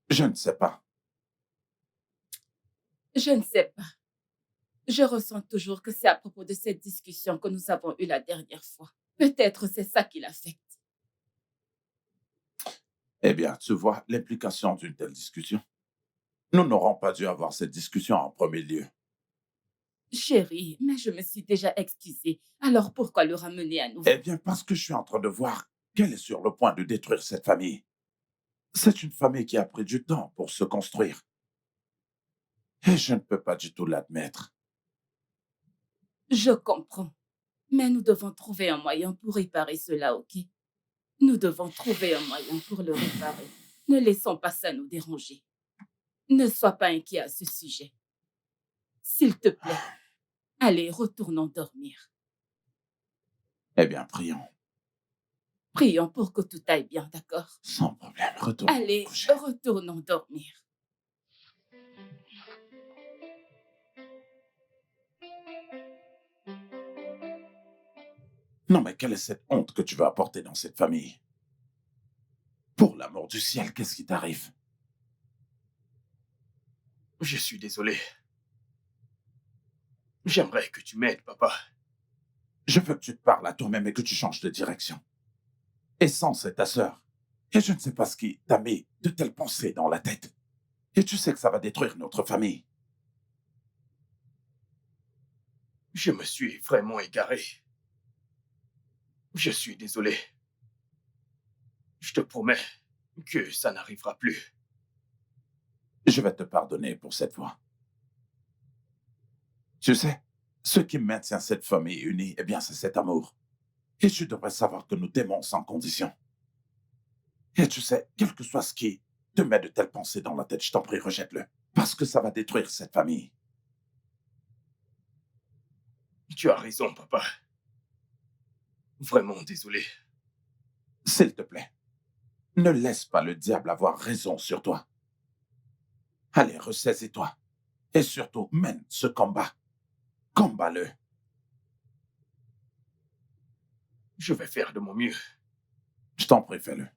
Je ne sais pas. Je ne sais pas. Je ressens toujours que c'est à propos de cette discussion que nous avons eue la dernière fois. Peut-être c'est ça qui l'affecte. Eh bien, tu vois l'implication d'une telle discussion. Nous n'aurons pas dû avoir cette discussion en premier lieu. Chérie, mais je me suis déjà excusée. Alors pourquoi le ramener à nouveau? Eh bien, parce que je suis en train de voir qu'elle est sur le point de détruire cette famille. C'est une famille qui a pris du temps pour se construire. Et je ne peux pas du tout l'admettre. Je comprends. Mais nous devons trouver un moyen pour réparer cela, ok? Nous devons trouver un moyen pour le réparer. Ne laissons pas ça nous déranger. Ne sois pas inquiet à ce sujet. S'il te plaît, allez, retournons dormir. Eh bien, prions. Prions pour que tout aille bien, d'accord? Sans problème, retournons nous Allez, coucher. retournons dormir. Non, mais quelle est cette honte que tu vas apporter dans cette famille? Pour l'amour du ciel, qu'est-ce qui t'arrive? Je suis désolé. J'aimerais que tu m'aides, papa. Je veux que tu te parles à toi-même et que tu changes de direction. Essence c'est ta sœur. Et je ne sais pas ce qui t'a mis de telles pensées dans la tête. Et tu sais que ça va détruire notre famille. Je me suis vraiment égaré. Je suis désolé. Je te promets que ça n'arrivera plus. Je vais te pardonner pour cette fois. Tu sais, ce qui maintient cette famille unie, eh bien, c'est cet amour. Et tu devrais savoir que nous t'aimons sans condition. Et tu sais, quel que soit ce qui te met de telles pensées dans la tête, je t'en prie, rejette-le. Parce que ça va détruire cette famille. Tu as raison, papa. Vraiment désolé. S'il te plaît, ne laisse pas le diable avoir raison sur toi. Allez, ressaisis-toi. Et surtout, mène ce combat. Combat-le. Je vais faire de mon mieux. Je t'en prie, fais-le.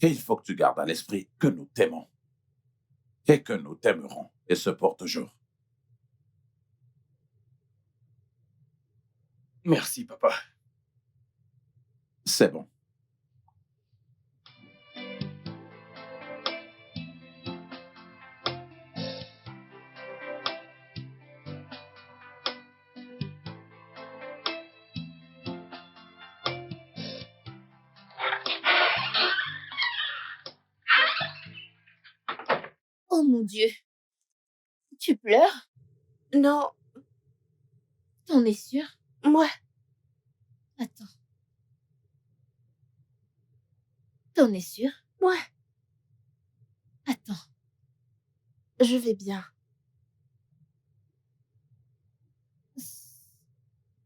Et il faut que tu gardes à l'esprit que nous t'aimons. Et que nous t'aimerons. Et ce pour toujours. Merci, papa. C'est bon. Oh mon Dieu. Tu pleures? Non, T'en es sûr? moi, Attends. T'en es sûr? moi, Attends. je vais bien.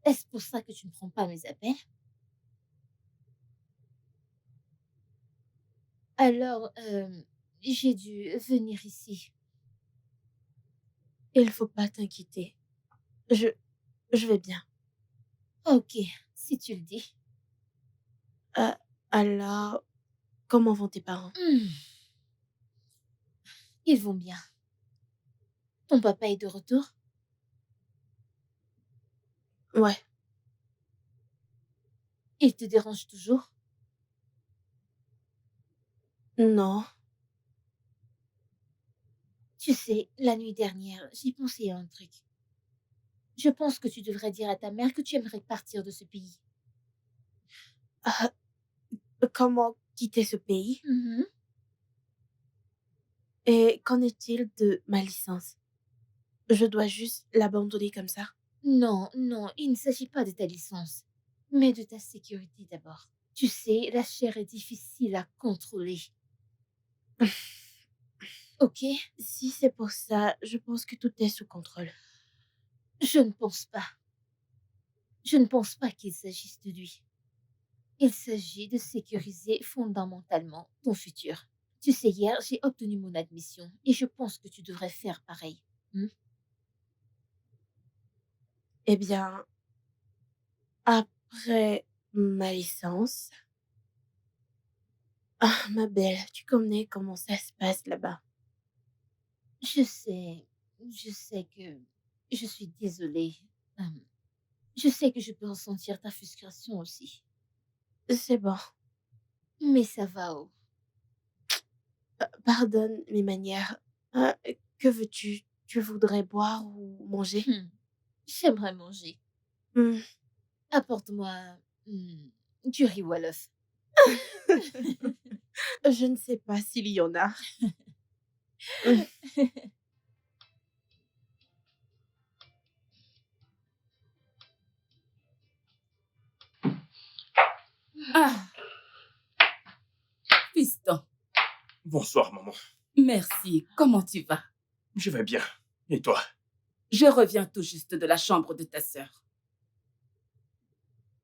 Est-ce pour ça que tu ne prends pas mes appels? Alors, j'ai dû venir ici. Il faut pas t'inquiéter. Je, je vais bien. Ok, si tu le dis. Alors, comment vont tes parents? Ils vont bien. Ton papa est de retour? Ouais, Il te dérange toujours? non. Tu sais, la nuit dernière, j'ai pensé à un truc. Je pense que tu devrais dire à ta mère que tu aimerais partir de ce pays. Ah, comment quitter ce pays? Mhm. Et qu'en est-il de ma licence? Je dois juste l'abandonner comme ça? Non, non, il ne s'agit pas de ta licence, mais de ta sécurité d'abord. Tu sais, la chair est difficile à contrôler. Ok? Si c'est pour ça, je pense que tout est sous contrôle. Je ne pense pas. Je ne pense pas qu'il s'agisse de lui. Il s'agit de sécuriser fondamentalement ton futur. Tu sais, hier, j'ai obtenu mon admission et je pense que tu devrais faire pareil. Eh bien, après ma licence... Ah, ma belle, tu connais comment ça se passe là-bas. Je sais que je suis désolée. Je sais que je peux ressentir ta frustration aussi. C'est bon. Mais ça va, oh. Pardonne mes manières. Ah, que veux-tu? Tu voudrais boire ou manger? J'aimerais manger. Hmm. Apporte-moi du riz Wolof. Je ne sais pas s'il y en a. Ah, fiston, Bonsoir, maman. merci. Comment tu vas? Je vais bien. Et toi? Je reviens tout juste de la chambre de ta sœur.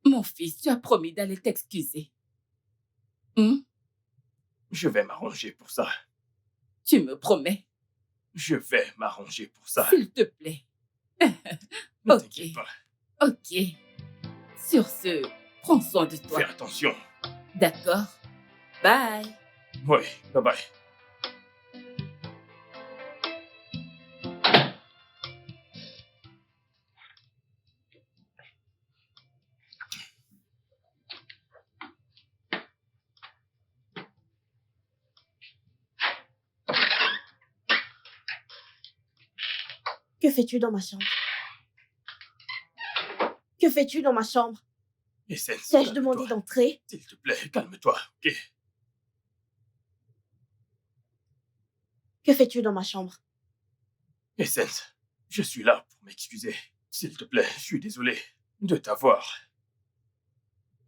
Mon fils, tu as promis d'aller t'excuser. Je vais m'arranger pour ça. Tu me promets? Je vais m'arranger pour ça. S'il te plaît. Ne Ok. t'inquiète pas. Ok. Sur ce, prends soin de toi. Fais attention. D'accord? Bye. Oui, bye bye. Que fais-tu dans ma chambre? Que fais-tu dans ma chambre? Essence, T'ai-je demandé d'entrer? s'il te plaît, calme-toi, ok? Que fais-tu dans ma chambre? Essence, je suis là pour m'excuser. S'il te plaît, je suis désolé de t'avoir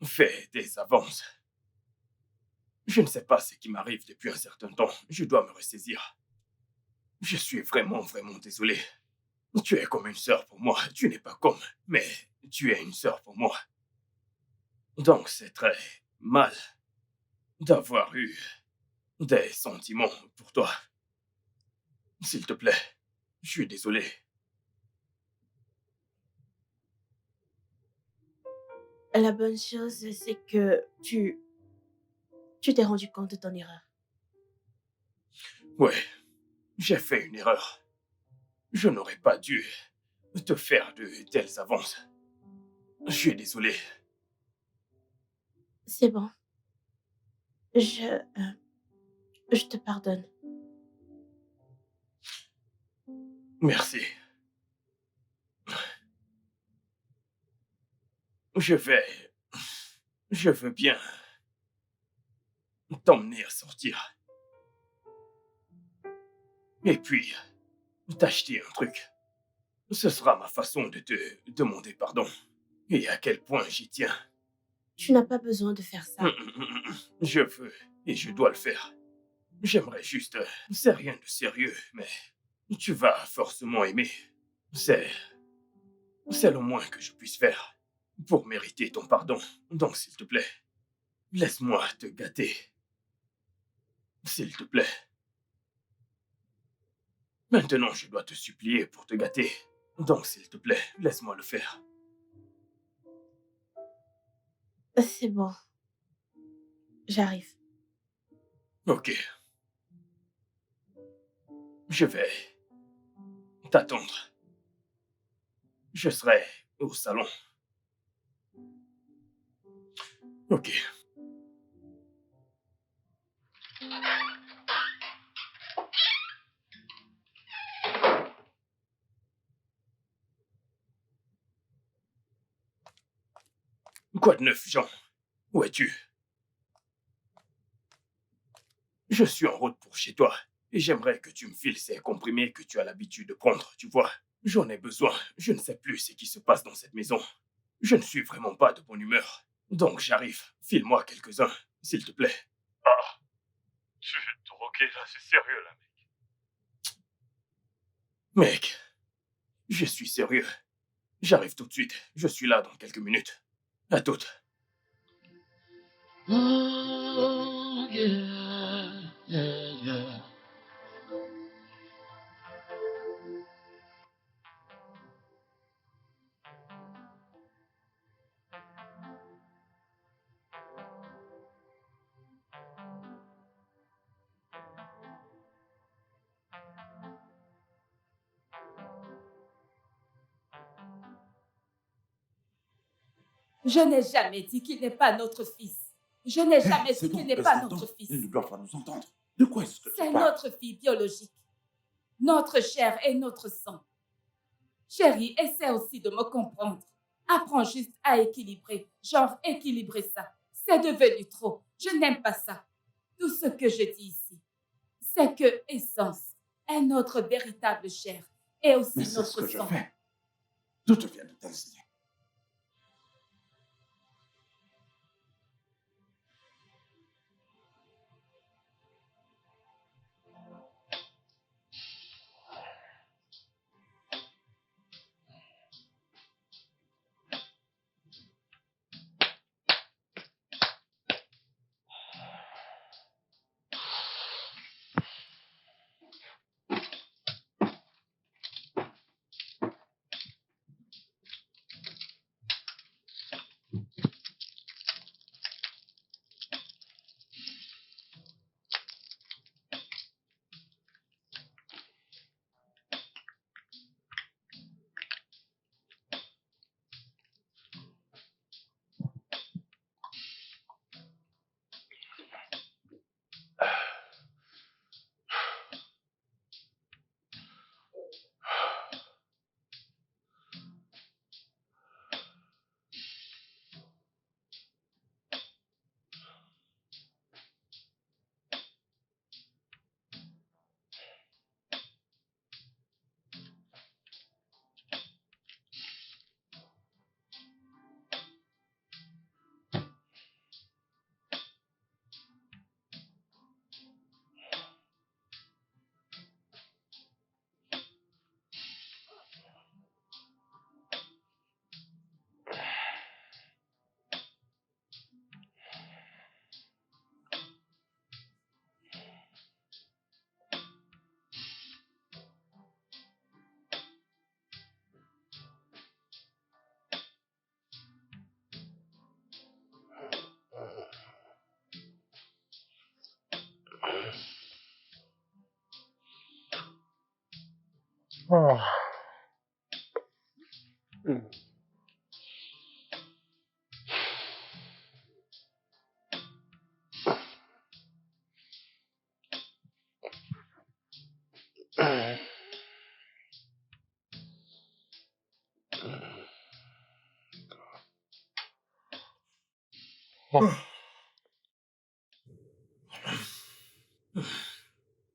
fait des avances. Je ne sais pas ce qui m'arrive depuis un certain temps. Je dois me ressaisir. Je suis vraiment, vraiment désolé. Tu es comme une sœur pour moi. Tu n'es pas comme, mais tu es une sœur pour moi. Donc c'est très mal d'avoir eu des sentiments pour toi. S'il te plaît, je suis désolé. La bonne chose, c'est que tu t'es rendu compte de ton erreur. Ouais, j'ai fait une erreur. Je n'aurais pas dû te faire de telles avances. Je suis désolé. C'est bon. Je te pardonne. Merci. Je veux bien t'emmener à sortir. Et puis, t'acheter un truc. Ce sera ma façon de te demander pardon. Et à quel point j'y tiens. Tu n'as pas besoin de faire ça. Je veux et je dois le faire. J'aimerais juste... C'est rien de sérieux, mais tu vas forcément aimer. C'est le moins que je puisse faire pour mériter ton pardon. Donc, s'il te plaît, laisse-moi te gâter. S'il te plaît. Maintenant, je dois te supplier pour te gâter. Donc, s'il te plaît, laisse-moi le faire. C'est bon. J'arrive. Ok. Je vais t'attendre. Je serai au salon. Ok. Quoi de neuf, Jean? Où es-tu? Je suis en route pour chez toi et j'aimerais que tu me files ces comprimés que tu as l'habitude de prendre, tu vois. J'en ai besoin. Je ne sais plus ce qui se passe dans cette maison. Je ne suis vraiment pas de bonne humeur. Donc j'arrive. File-moi quelques-uns, s'il te plaît. Ah, tu es drogué là, c'est sérieux là, mec. Mec, je suis sérieux. J'arrive tout de suite. Je suis là dans quelques minutes. À toutes. Oh, yeah, yeah, yeah. Je n'ai jamais dit qu'il n'est pas notre fils. Je n'ai jamais C'est dit qu'il bon, n'est pas reste notre dedans. fils. Ils ne doivent pas nous entendre. De quoi est-ce que tu C'est parles? notre fille biologique, notre chair et notre sang. Chérie, essaie aussi de me comprendre. Apprends juste à équilibrer, genre équilibrer ça. C'est devenu trop. Je n'aime pas ça. Tout ce que je dis ici, c'est que Essence est notre véritable chair et aussi Mais c'est ce notre que je sang. fais. D'où te viennent de telles idées?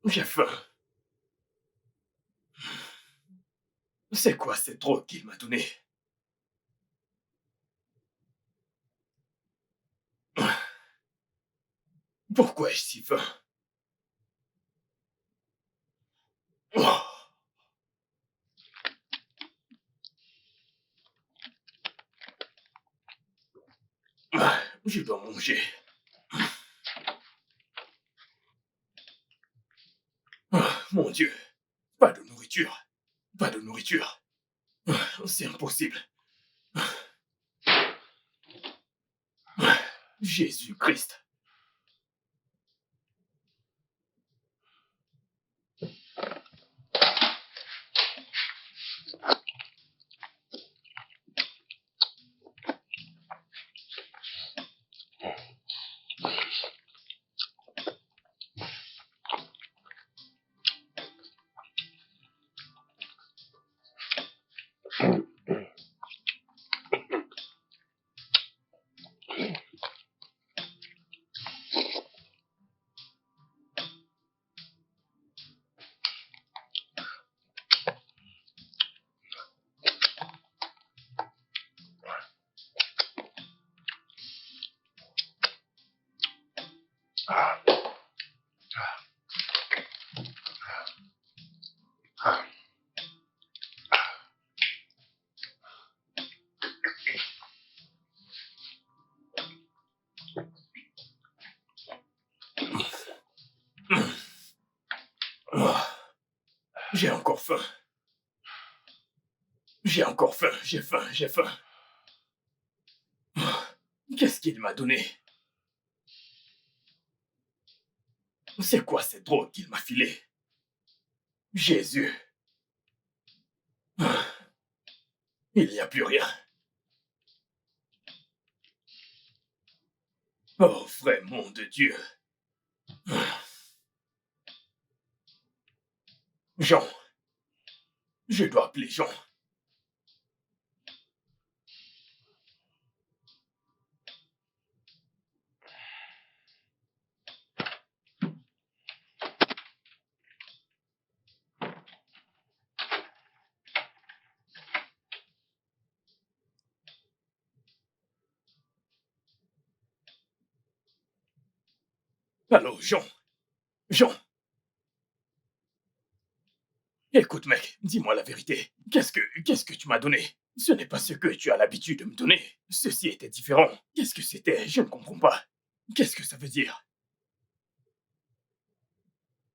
J'ai faim. C'est quoi cette drogue qu'il m'a donnée? Pourquoi ai-je si faim? Oh. Je dois manger. Mon Dieu, pas de nourriture. Pas de nourriture. C'est impossible. Jésus-Christ. J'ai encore faim. J'ai encore faim, j'ai faim, j'ai faim. Qu'est-ce qu'il m'a donné? C'est quoi cette drogue qu'il m'a filée? Jésus. Il n'y a plus rien. Oh, vrai mon de Dieu. Jean. Je dois appeler Jean. Allô, Jean. Jean. Écoute, mec, dis-moi la vérité. Qu'est-ce que tu m'as donné? Ce n'est pas ce que tu as l'habitude de me donner. Ceci était différent. Qu'est-ce que c'était? Je ne comprends pas. Qu'est-ce que ça veut dire?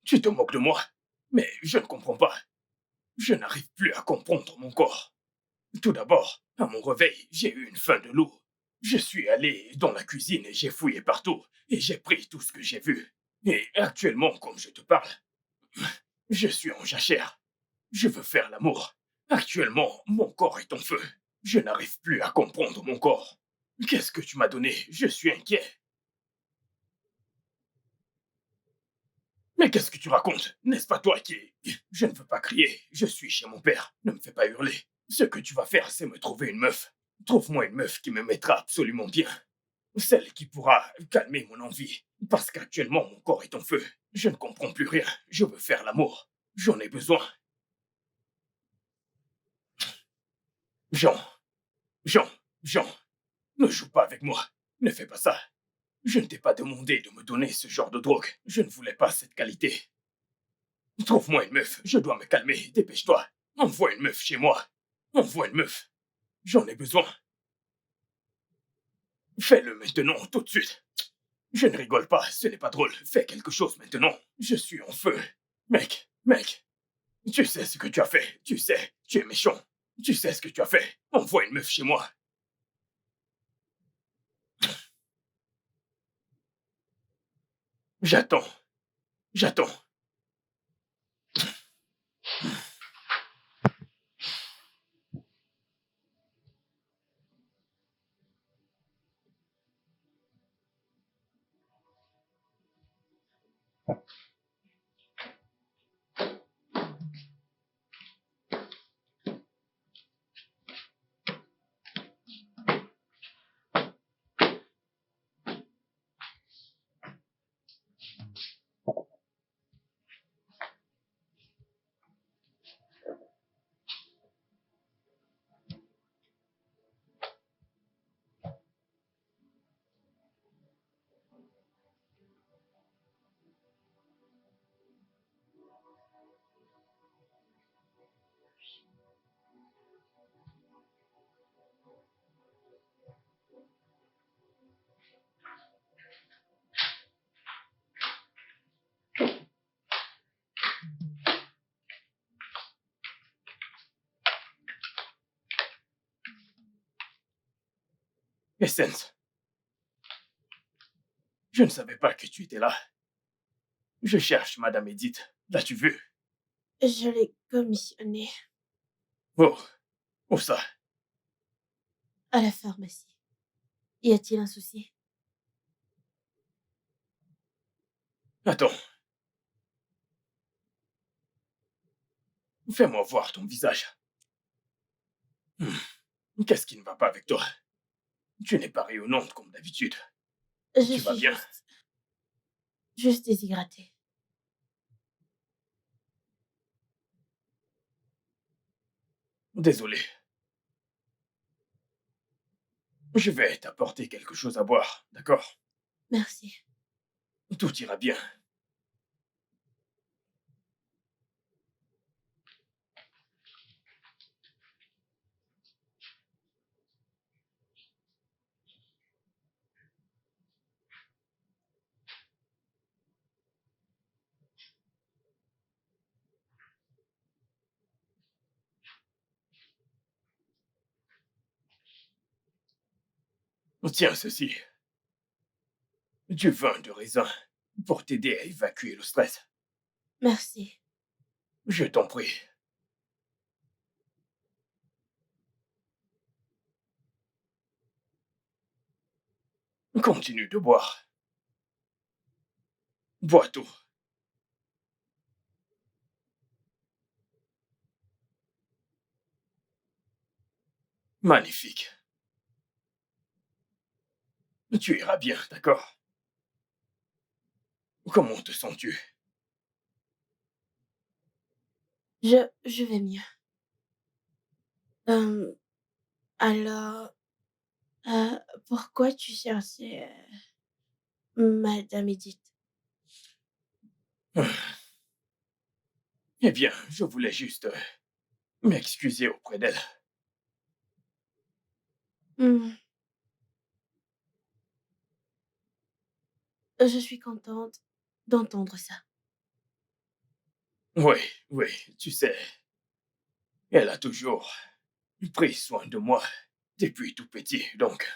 Tu te moques de moi? Mais je ne comprends pas. Je n'arrive plus à comprendre mon corps. Tout d'abord, à mon réveil, j'ai eu une faim de loup. Je suis allé dans la cuisine et j'ai fouillé partout. Et j'ai pris tout ce que j'ai vu. Et actuellement, comme je te parle, je suis en jachère. Je veux faire l'amour. Actuellement, mon corps est en feu. Je n'arrive plus à comprendre mon corps. Qu'est-ce que tu m'as donné? Je suis inquiet. Mais qu'est-ce que tu racontes? N'est-ce pas toi qui... Je ne veux pas crier. Je suis chez mon père. Ne me fais pas hurler. Ce que tu vas faire, c'est me trouver une meuf. Trouve-moi une meuf qui me mettra absolument bien. Celle qui pourra calmer mon envie. Parce qu'actuellement, mon corps est en feu. Je ne comprends plus rien. Je veux faire l'amour. J'en ai besoin. Jean. Jean. Jean. Ne joue pas avec moi. Ne fais pas ça. Je ne t'ai pas demandé de me donner ce genre de drogue. Je ne voulais pas cette qualité. Trouve-moi une meuf. Je dois me calmer. Dépêche-toi. Envoie une meuf chez moi. Envoie une meuf. J'en ai besoin. Fais-le maintenant, tout de suite. Je ne rigole pas, ce n'est pas drôle. Fais quelque chose maintenant. Je suis en feu. Mec, tu sais ce que tu as fait. Tu sais, tu es méchant. Tu sais ce que tu as fait. Envoie une meuf chez moi. J'attends. Essence. Je ne savais pas que tu étais là. Je cherche Madame Edith. L'as-tu vue? Je l'ai commissionnée Oh, où ça? à la pharmacie. Y a-t-il un souci? Attends. Fais-moi voir ton visage. Qu'est-ce qui ne va pas avec toi? Tu n'es pas rayonnante comme d'habitude. Je Tu vas suis bien? juste déshydratée. Désolé. Je vais t'apporter quelque chose à boire, d'accord? Merci. Tout ira bien. Tiens ceci. Du vin de raisin pour t'aider à évacuer le stress. Merci. Je t'en prie. Continue de boire. Bois tout. Magnifique. Tu iras bien, d'accord? Comment te sens-tu? Je vais mieux. Euh, alors, pourquoi tu cherchais Madame Edith? Eh bien, je voulais juste m'excuser auprès d'elle. Hmm, je suis contente d'entendre ça. Oui, oui, tu sais, elle a toujours pris soin de moi depuis tout petit, donc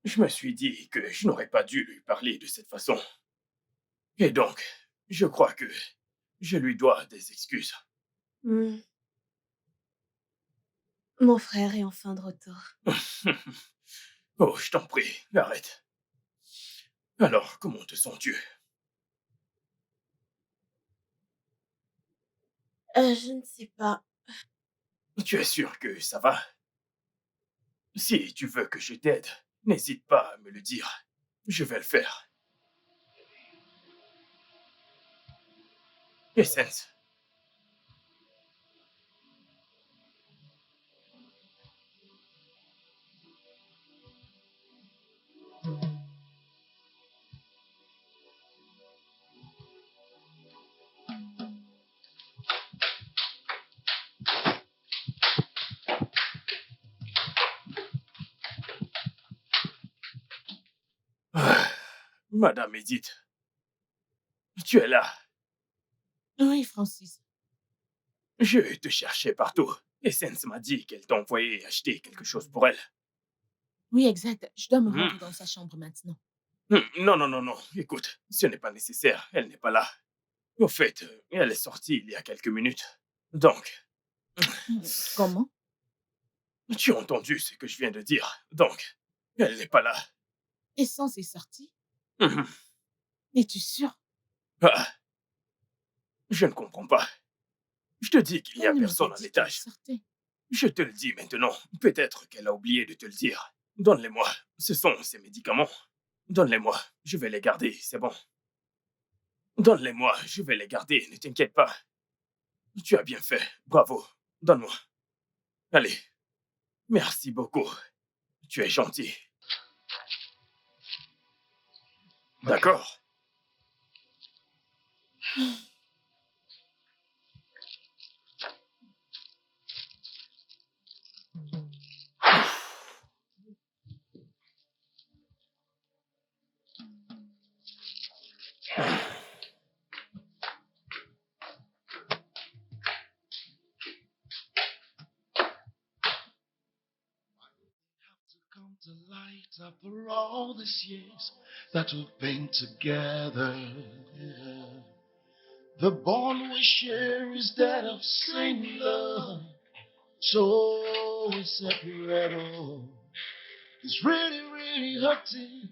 je me suis dit que je n'aurais pas dû lui parler de cette façon. Et donc, je crois que je lui dois des excuses. Hmm. Mon frère est enfin de retour. Oh, je t'en prie, arrête. Alors, comment te sens-tu? Je ne sais pas. Tu es sûr que ça va? Si tu veux que je t'aide, n'hésite pas à me le dire. Je vais le faire. Essence. Ah, Madame Edith, tu es là. Oui, Francis. Je te cherchais partout. Essence m'a dit qu'elle t'a envoyé acheter quelque chose pour elle. Oui, exact. Je dois me Hmm. rendre dans sa chambre maintenant. Non, non, non, non. Écoute, ce n'est pas nécessaire. Elle n'est pas là. Au fait, elle est sortie il y a quelques minutes. Donc, Comment? tu as entendu ce que je viens de dire. Donc, elle n'est pas là. Essence est sortie? Mhm. Es-tu sûr? Ah, je ne comprends pas. Je te dis qu'il n'y a Elle ne m'a personne pas à dit qu'elle l'étage. sortait. Je te le dis maintenant. Peut-être qu'elle a oublié de te le dire. Donne-les-moi. Ce sont ses médicaments. Donne-les-moi. Je vais les garder. C'est bon. Donne-les-moi. Je vais les garder. Ne t'inquiète pas. Tu as bien fait. Bravo. Donne-moi. Allez. Merci beaucoup. Tu es gentil. D'accord. Come to light after all these years that we've been together. Yeah. The bond we share is that of same love, so inseparable. It's really, really hurting,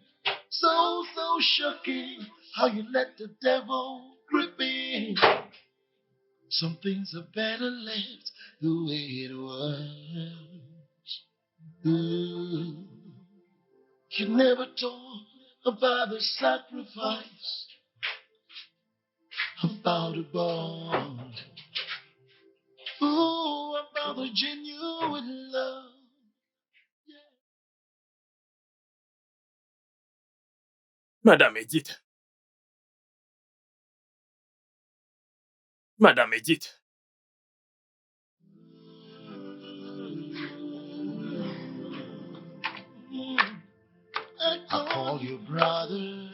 so shocking how you let the devil grip in. Some things are better left the way it was. Ooh. You never told about the sacrifice, about the bond. Ooh, about the genuine love. Madame Edith. Madame Edith. I call you brother.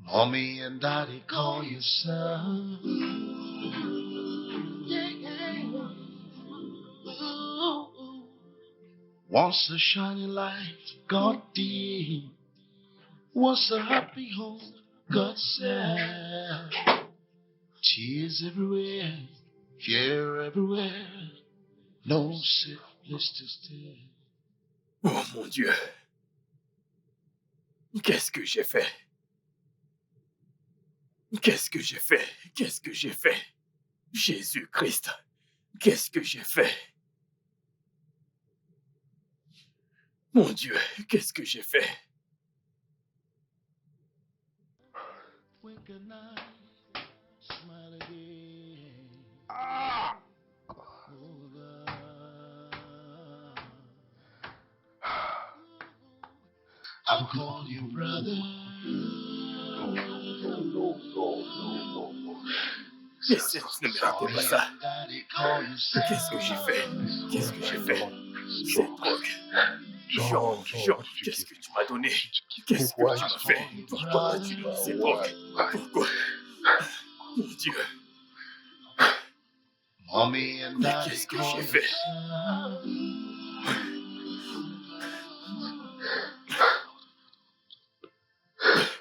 Mommy and daddy call you son. Once a shining light got dim. Once a happy home got sad. Tears everywhere, fear everywhere. No safe place to stay. Oh mon Dieu. Qu'est-ce que j'ai fait? Qu'est-ce que j'ai fait? Qu'est-ce que j'ai fait? Jésus-Christ, qu'est-ce que j'ai fait? Mon Dieu, qu'est-ce que j'ai fait? Wink an eye, smile again. Oh, God. I'll call you brother. Les Saints ne méritaient pas ça. Daddy call you son. Qu'est-ce que j'ai fait? Qu'est-ce que j'ai fait? Cette drogue. Jean, qu'est-ce que tu m'as donné? Qu'est-ce que tu m'as fait? Pourquoi as-tu donné cette drogue? Pourquoi? Mon Dieu, Mommy and mais daddy qu'est-ce que call j'ai you fait? son.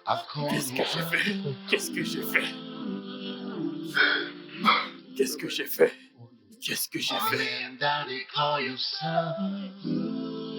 I call Qu'est-ce you que j'ai fait? Qu'est-ce que j'ai fait? Qu'est-ce que j'ai fait? Qu'est-ce que j'ai Mommy fait? and daddy call you son.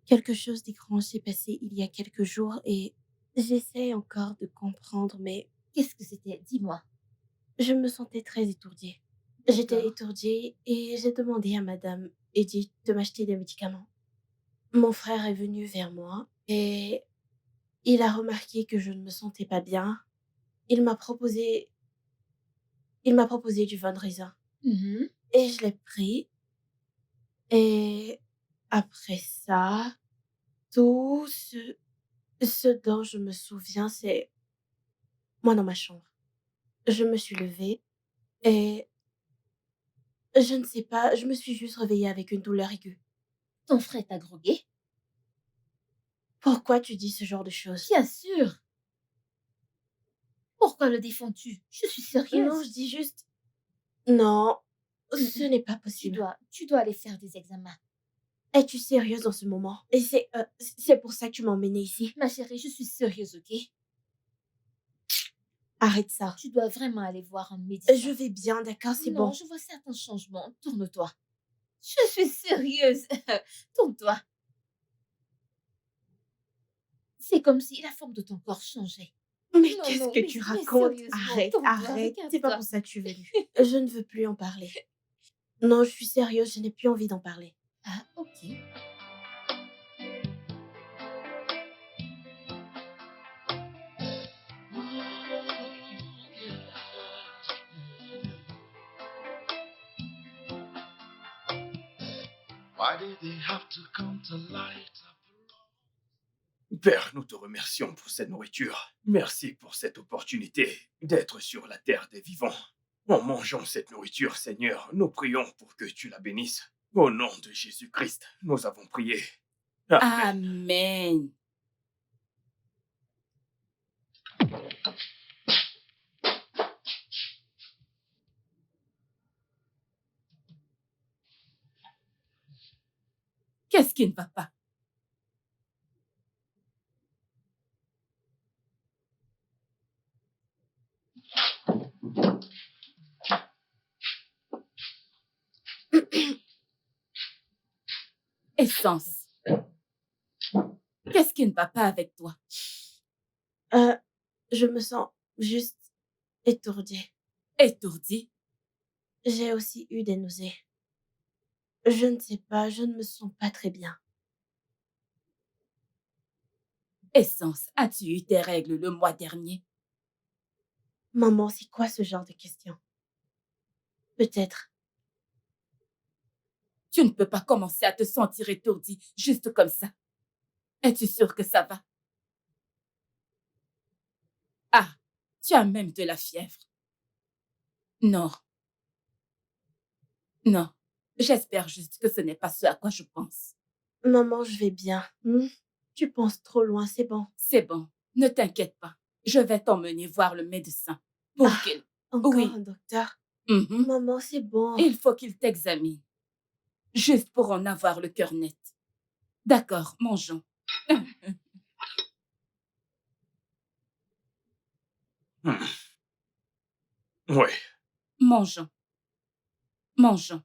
Quelque chose d'étrange s'est passé il y a quelques jours et j'essaie encore de comprendre, mais Qu'est-ce que c'était? Dis-moi. je me sentais très étourdie. J'étais D'accord. étourdie et j'ai demandé à Madame Edith de m'acheter des médicaments. Mon frère est venu vers moi et il a remarqué que je ne me sentais pas bien. Il m'a proposé, il m'a proposé du Von Raisin Mhm. et je l'ai pris. Et après ça, tout ce dont je me souviens, c'est moi dans ma chambre. Je me suis levée et je ne sais pas, je me suis juste réveillée avec une douleur aiguë. Ton frère t'a drogué? Pourquoi tu dis ce genre de choses? Bien sûr. Pourquoi le défends-tu? Je suis Non, sérieuse. je dis juste non, ce Mm-mm. n'est pas Tu possible. dois aller faire des examens. Es-tu sérieuse en ce moment? Et c'est pour ça que tu m'as emmenée ici. Ma chérie, je suis sérieuse, ok? Arrête ça. Tu dois vraiment aller voir un médecin. Je vais bien, d'accord, c'est Non, bon. je vois certains changements. Tourne-toi. Je suis sérieuse. Tourne-toi. C'est comme si la forme de ton corps changeait. Mais Non, qu'est-ce non, que mais- tu mais racontes? sérieusement, Arrête, tourne-toi, arrête. C'est pas regarde-toi. pour ça que tu es venue. Je ne veux plus en parler. Non, je suis sérieuse, je n'ai plus envie d'en parler. Ah, ok. Why did they have to come to light up? Père, nous te remercions pour cette nourriture. Merci pour cette opportunité d'être sur la terre des vivants. En mangeant cette nourriture, Seigneur, nous prions pour que tu la bénisses. Au nom de Jésus-Christ, nous avons prié. Amen. Qu'est-ce qui ne va pas? Essence. Qu'est-ce qui ne va pas avec toi? Je me sens juste étourdie. Étourdie? J'ai aussi eu des nausées. Je ne sais pas, je ne me sens pas très bien. Essence, as-tu eu tes règles le mois dernier? Maman, c'est quoi ce genre de questions? Peut-être. Tu ne peux pas commencer à te sentir étourdie juste comme ça. Es-tu sûre que ça va? Ah, tu as même de la fièvre. Non. Non. J'espère juste que ce n'est pas ce à quoi je pense. Maman, je vais bien. Tu penses trop loin, c'est bon. C'est bon. Ne t'inquiète pas. Je vais t'emmener voir le médecin pour qu'il... Encore Oui. un docteur? Mhm. Maman, c'est bon. Il faut qu'il t'examine. Juste pour en avoir le cœur net. D'accord, mangeons. Oui. Mangeons. Mangeons.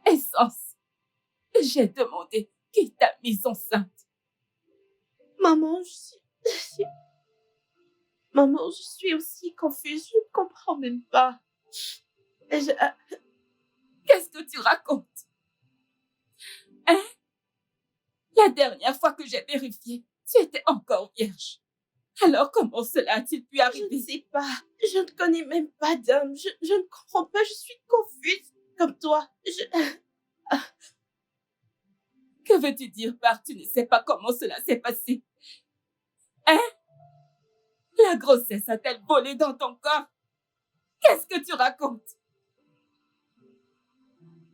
Essence, j'ai demandé qui t'a mise enceinte. Maman, Maman, je suis aussi confuse. Je ne comprends même pas. Qu'est-ce que tu racontes? Hein? La dernière fois que j'ai vérifié, tu étais encore vierge. Alors comment cela a-t-il pu Je arriver? ne sais pas. Je ne connais même pas d'homme. Je ne comprends pas. Je suis confuse comme toi. Que veux-tu dire par tu ne sais pas comment cela s'est passé? Hein? La grossesse a-t-elle volé dans ton corps? Qu'est-ce que tu racontes?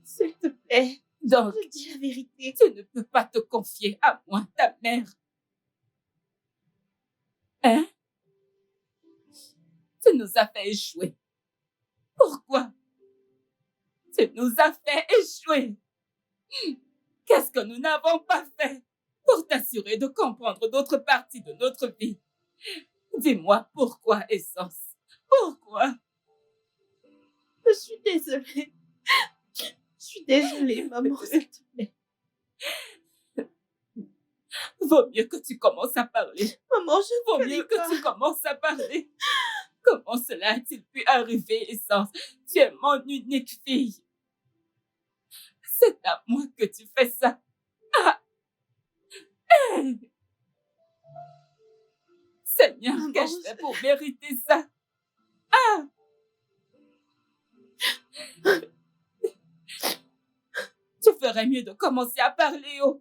S'il te plaît, Donc, je dis la vérité. tu ne peux pas te confier à moi, ta mère. Hein? Tu nous as fait échouer. Pourquoi? Tu nous as fait échouer. Qu'est-ce que nous n'avons pas fait pour t'assurer de comprendre d'autres parties de notre vie? Dis-moi pourquoi, Essence? Pourquoi? Je suis désolée. Je suis désolée, maman, s'il te plaît. Vaut mieux que tu commences à parler. Maman, je ne Vaut connais mieux pas. que tu commences à parler. Comment cela a-t-il pu arriver, Essence? Tu es mon unique fille. C'est à moi que tu fais ça. Ah! Seigneur, Maman, qu'ai-je fait pour mériter ça? Ah! Tu ferais mieux de commencer à parler, oh.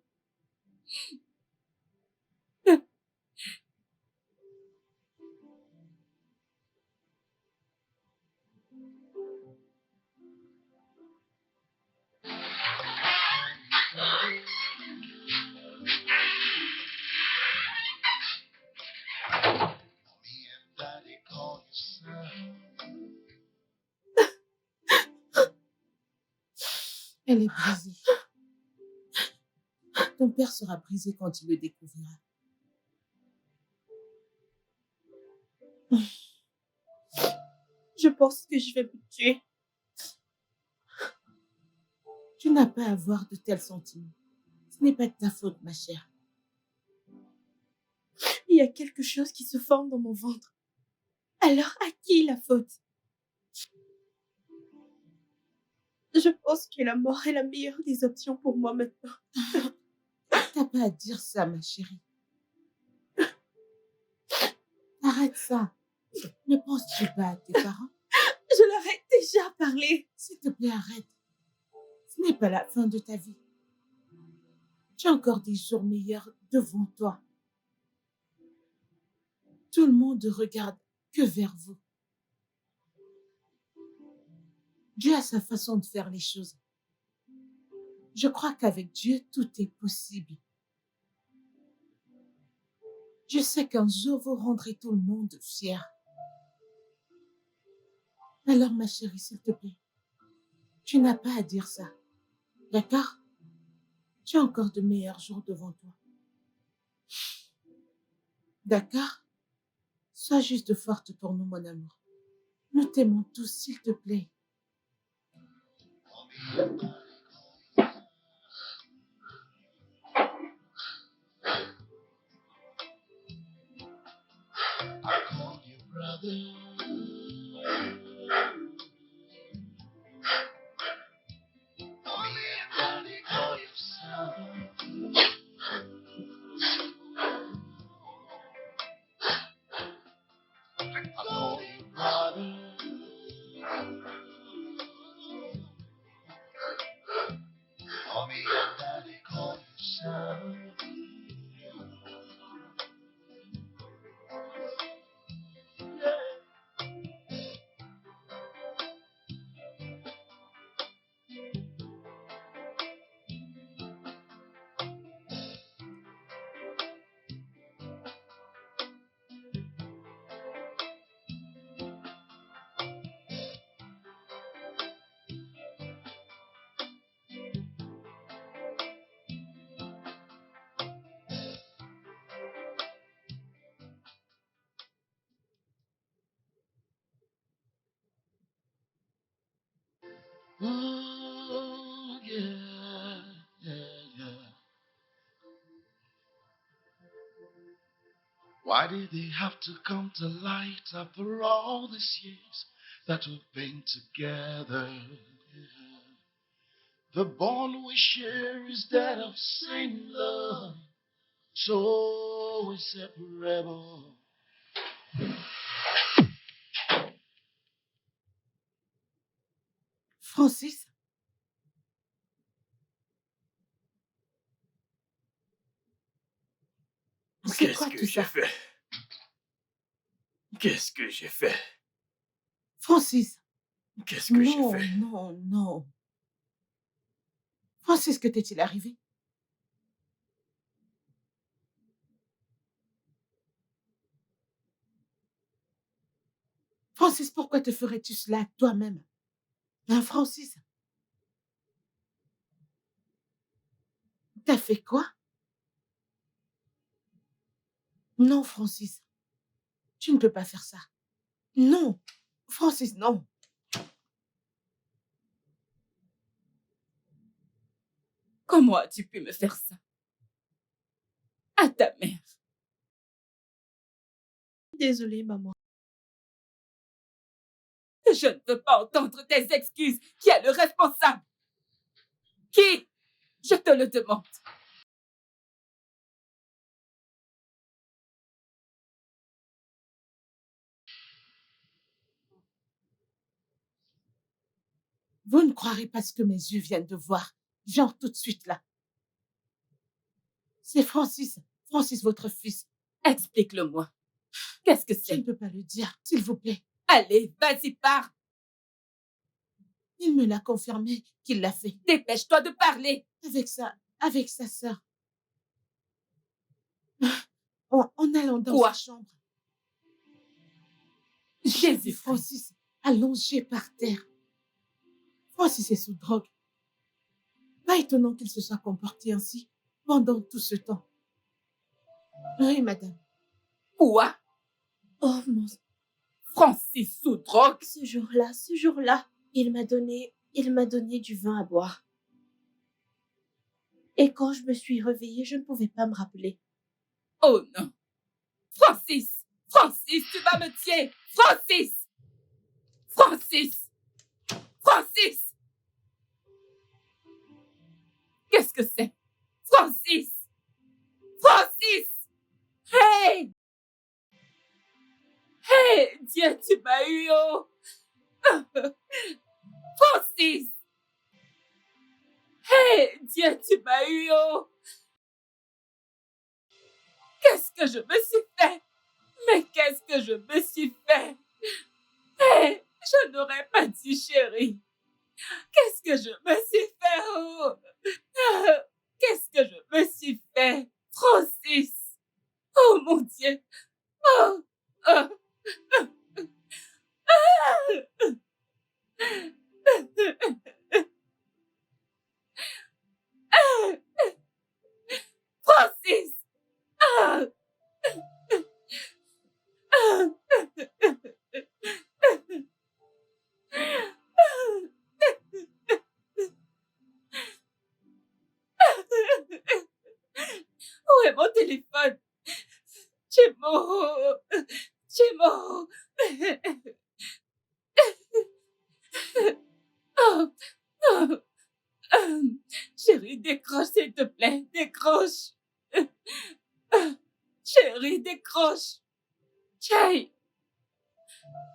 Me and Daddy call you son. Elle est brisée. Ton père sera brisé quand il le découvrira. Je pense que je vais me tuer. Tu n'as pas à avoir de tels sentiments. Ce n'est pas de ta faute, ma chère. Il y a quelque chose qui se forme dans mon ventre. Alors, à qui la faute? Je pense que la mort est la meilleure des options pour moi maintenant. T'as pas à dire ça, ma chérie. Arrête ça. Ne penses-tu pas à tes parents? Je leur ai déjà parlé. S'il te plaît, arrête. Ce n'est pas la fin de ta vie. Tu as encore des jours meilleurs devant toi. Tout le monde ne regarde que vers vous. Dieu a sa façon de faire les choses. Je crois qu'avec Dieu, tout est possible. Je sais qu'un jour, vous rendrez tout le monde fier. Alors, ma chérie, s'il te plaît, tu n'as pas à dire ça. D'accord? Tu as encore de meilleurs jours devant toi. D'accord? Sois juste forte pour nous, mon amour. Nous t'aimons tous, s'il te plaît. I call you brother. Mommy and daddy call you son. I call you brother. Mommy and daddy call you son. Oh, yeah, yeah. Why did they have to come to light after all these years that we've been together? Yeah. The bond we share is that of same love, so inseparable. Francis? C'est Qu'est-ce quoi que tout j'ai ça? fait? Qu'est-ce que j'ai fait? Francis? Qu'est-ce que j'ai Non, fait? non, non. Francis, que t'est-il arrivé? Francis, pourquoi te ferais-tu cela toi-même? Hein, Francis? T'as fait quoi? Non, Francis. Tu ne peux pas faire ça. Non. Francis, non. Comment as-tu pu me faire ça? À ta mère. Désolée, maman. Je ne veux pas entendre tes excuses. Qui est le responsable? Qui? Je te le demande. Vous ne croirez pas ce que mes yeux viennent de voir. Genre tout de suite là. C'est Francis. Francis, votre fils. Explique-le-moi. Qu'est-ce que Je ne c'est? peux pas le dire, s'il vous plaît. Allez, vas-y, pars. Il me l'a confirmé qu'il l'a fait. Dépêche-toi de parler. Avec sa sœur. En allant dans Quoi? sa chambre. J'ai J'ai vu Francis allongé par terre. Francis est sous drogue. Pas étonnant qu'il se soit comporté ainsi pendant tout ce temps. Oui, madame. Quoi? Oh mon... Francis sous drogue? Ce jour-là, il m'a donné du vin à boire. Et quand je me suis réveillée, je ne pouvais pas me rappeler. Oh non. Francis! Francis, tu vas me tuer! Francis! Francis! Francis! Qu'est-ce que c'est? Francis! Francis! Hey! Hey! Dieu, tu m'as eu, oh! Francis! Hey! Dieu, tu m'as eu, oh! Qu'est-ce que je me suis fait? Mais qu'est-ce que je me suis fait? Hey! Je n'aurais pas dit, chérie. Qu'est-ce que je me suis fait? Oh! Qu'est-ce que je me suis fait? Francis! Oh mon Dieu! Oh! Oh! Francis! Ah! Où est mon téléphone? Chimo! Chimo! Oh! Oh! Chérie, décroche, s'il te plaît. Décroche. Chérie, décroche. Chai!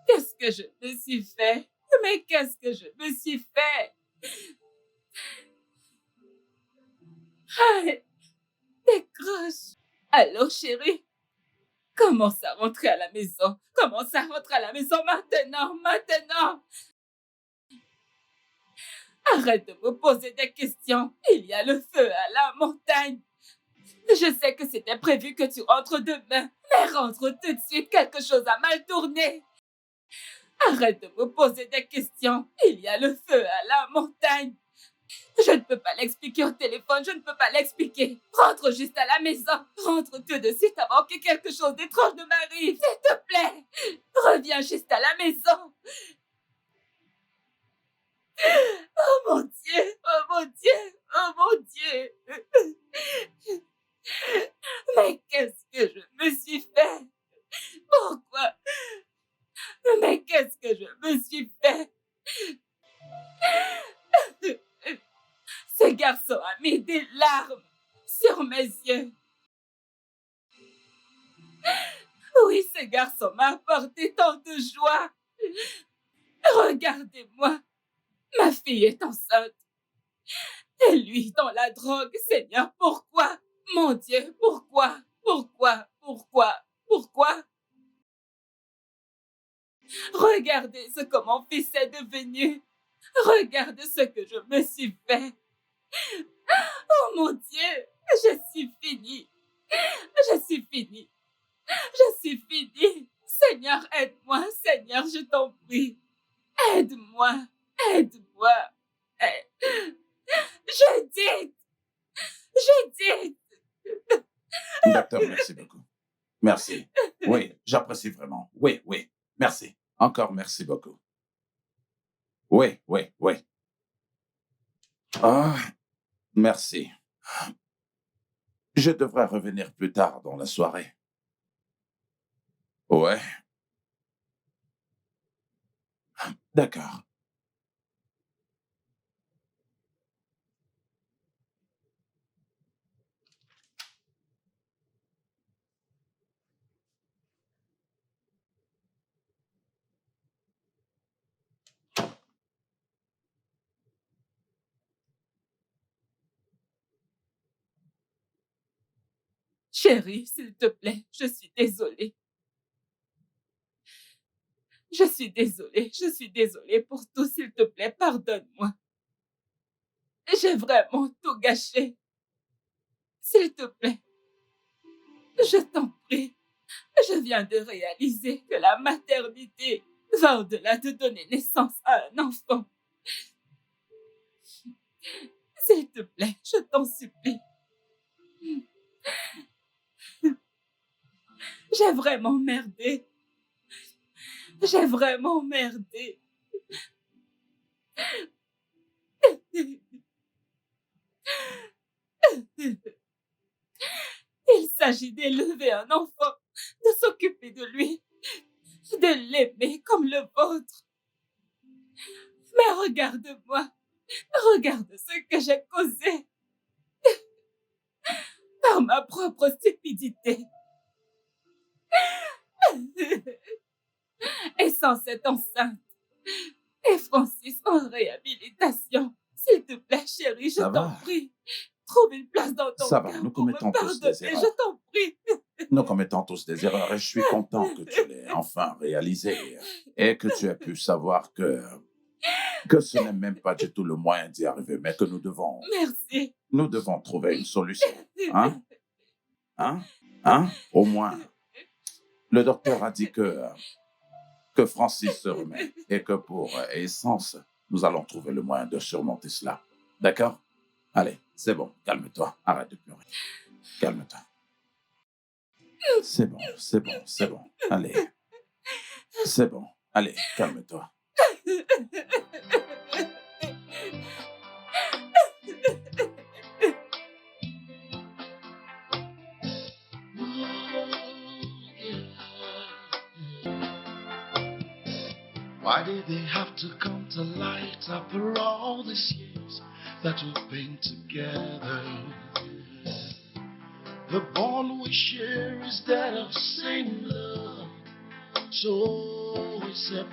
Qu'est-ce que je me suis fait? Mais qu'est-ce que je me suis fait? Aïe, décroche. Allô, chérie? Commence à rentrer à la maison. Commence à rentrer à la maison maintenant, maintenant. Arrête de me poser des questions. Il y a le feu à la montagne. Je sais que c'était prévu que tu rentres demain, mais rentre tout de suite, quelque chose a mal tourné. Arrête de me poser des questions. Il y a le feu à la montagne. Je ne peux pas l'expliquer au téléphone, je ne peux pas l'expliquer. Rentre juste à la maison. Rentre tout de suite avant que quelque chose d'étrange ne m'arrive. S'il te plaît, reviens juste à la maison. Oh mon Dieu, oh mon Dieu, oh mon Dieu. Mais qu'est-ce que je me suis fait? Pourquoi? Mais qu'est-ce que je me suis fait? Ce garçon a mis des larmes sur mes yeux. Oui, ce garçon m'a apporté tant de joie. Regardez-moi, ma fille est enceinte. Et lui dans la drogue, Seigneur, pourquoi? Mon Dieu, pourquoi? Pourquoi? Pourquoi? Pourquoi? Regardez ce que mon fils est devenu. Regardez ce que je me suis fait. Oh mon Dieu, je suis finie. Je suis finie. Je suis finie. Seigneur, aide-moi. Seigneur, je t'en prie. Aide-moi. Aide-moi. Je dis. Je dis. Docteur, merci beaucoup. Merci. Oui, j'apprécie vraiment. Oui, oui. Merci. Encore merci beaucoup. Oui, oui, oui. Ah, merci. Je devrais revenir plus tard dans la soirée. Ouais. D'accord. Chérie, s'il te plaît, je suis désolée. Je suis désolée. Je suis désolée pour tout, s'il te plaît, pardonne-moi. J'ai vraiment tout gâché. S'il te plaît, je t'en prie. Je viens de réaliser que la maternité va au-delà de donner naissance à un enfant. S'il te plaît, je t'en supplie. J'ai vraiment merdé. J'ai vraiment merdé. Il s'agit d'élever un enfant, de s'occuper de lui, de l'aimer comme le vôtre. Mais regarde-moi, regarde ce que j'ai causé par ma propre stupidité. Et sans cette enceinte, et Francis en réhabilitation. S'il te plaît, chérie, je Ça t'en va. prie. Trouve une place dans ton Ça va, cœur nous pour me commettons tous des pardonner, erreurs. je t'en prie. Nous commettons tous des erreurs et je suis content que tu l'aies enfin réalisé et que tu aies pu savoir que que ce n'est même pas du tout le moyen d'y arriver, mais que nous devons trouver une solution. Hein? Au moins, le docteur a dit que Francis se remet et que pour Essence, nous allons trouver le moyen de surmonter cela. D'accord? Allez, c'est bon, calme-toi, arrête de pleurer. Calme-toi. C'est bon. Allez. C'est bon, allez, calme-toi. Why did they have to come to light after all these years that we've been together? The bond we share is that of same love, so we separate.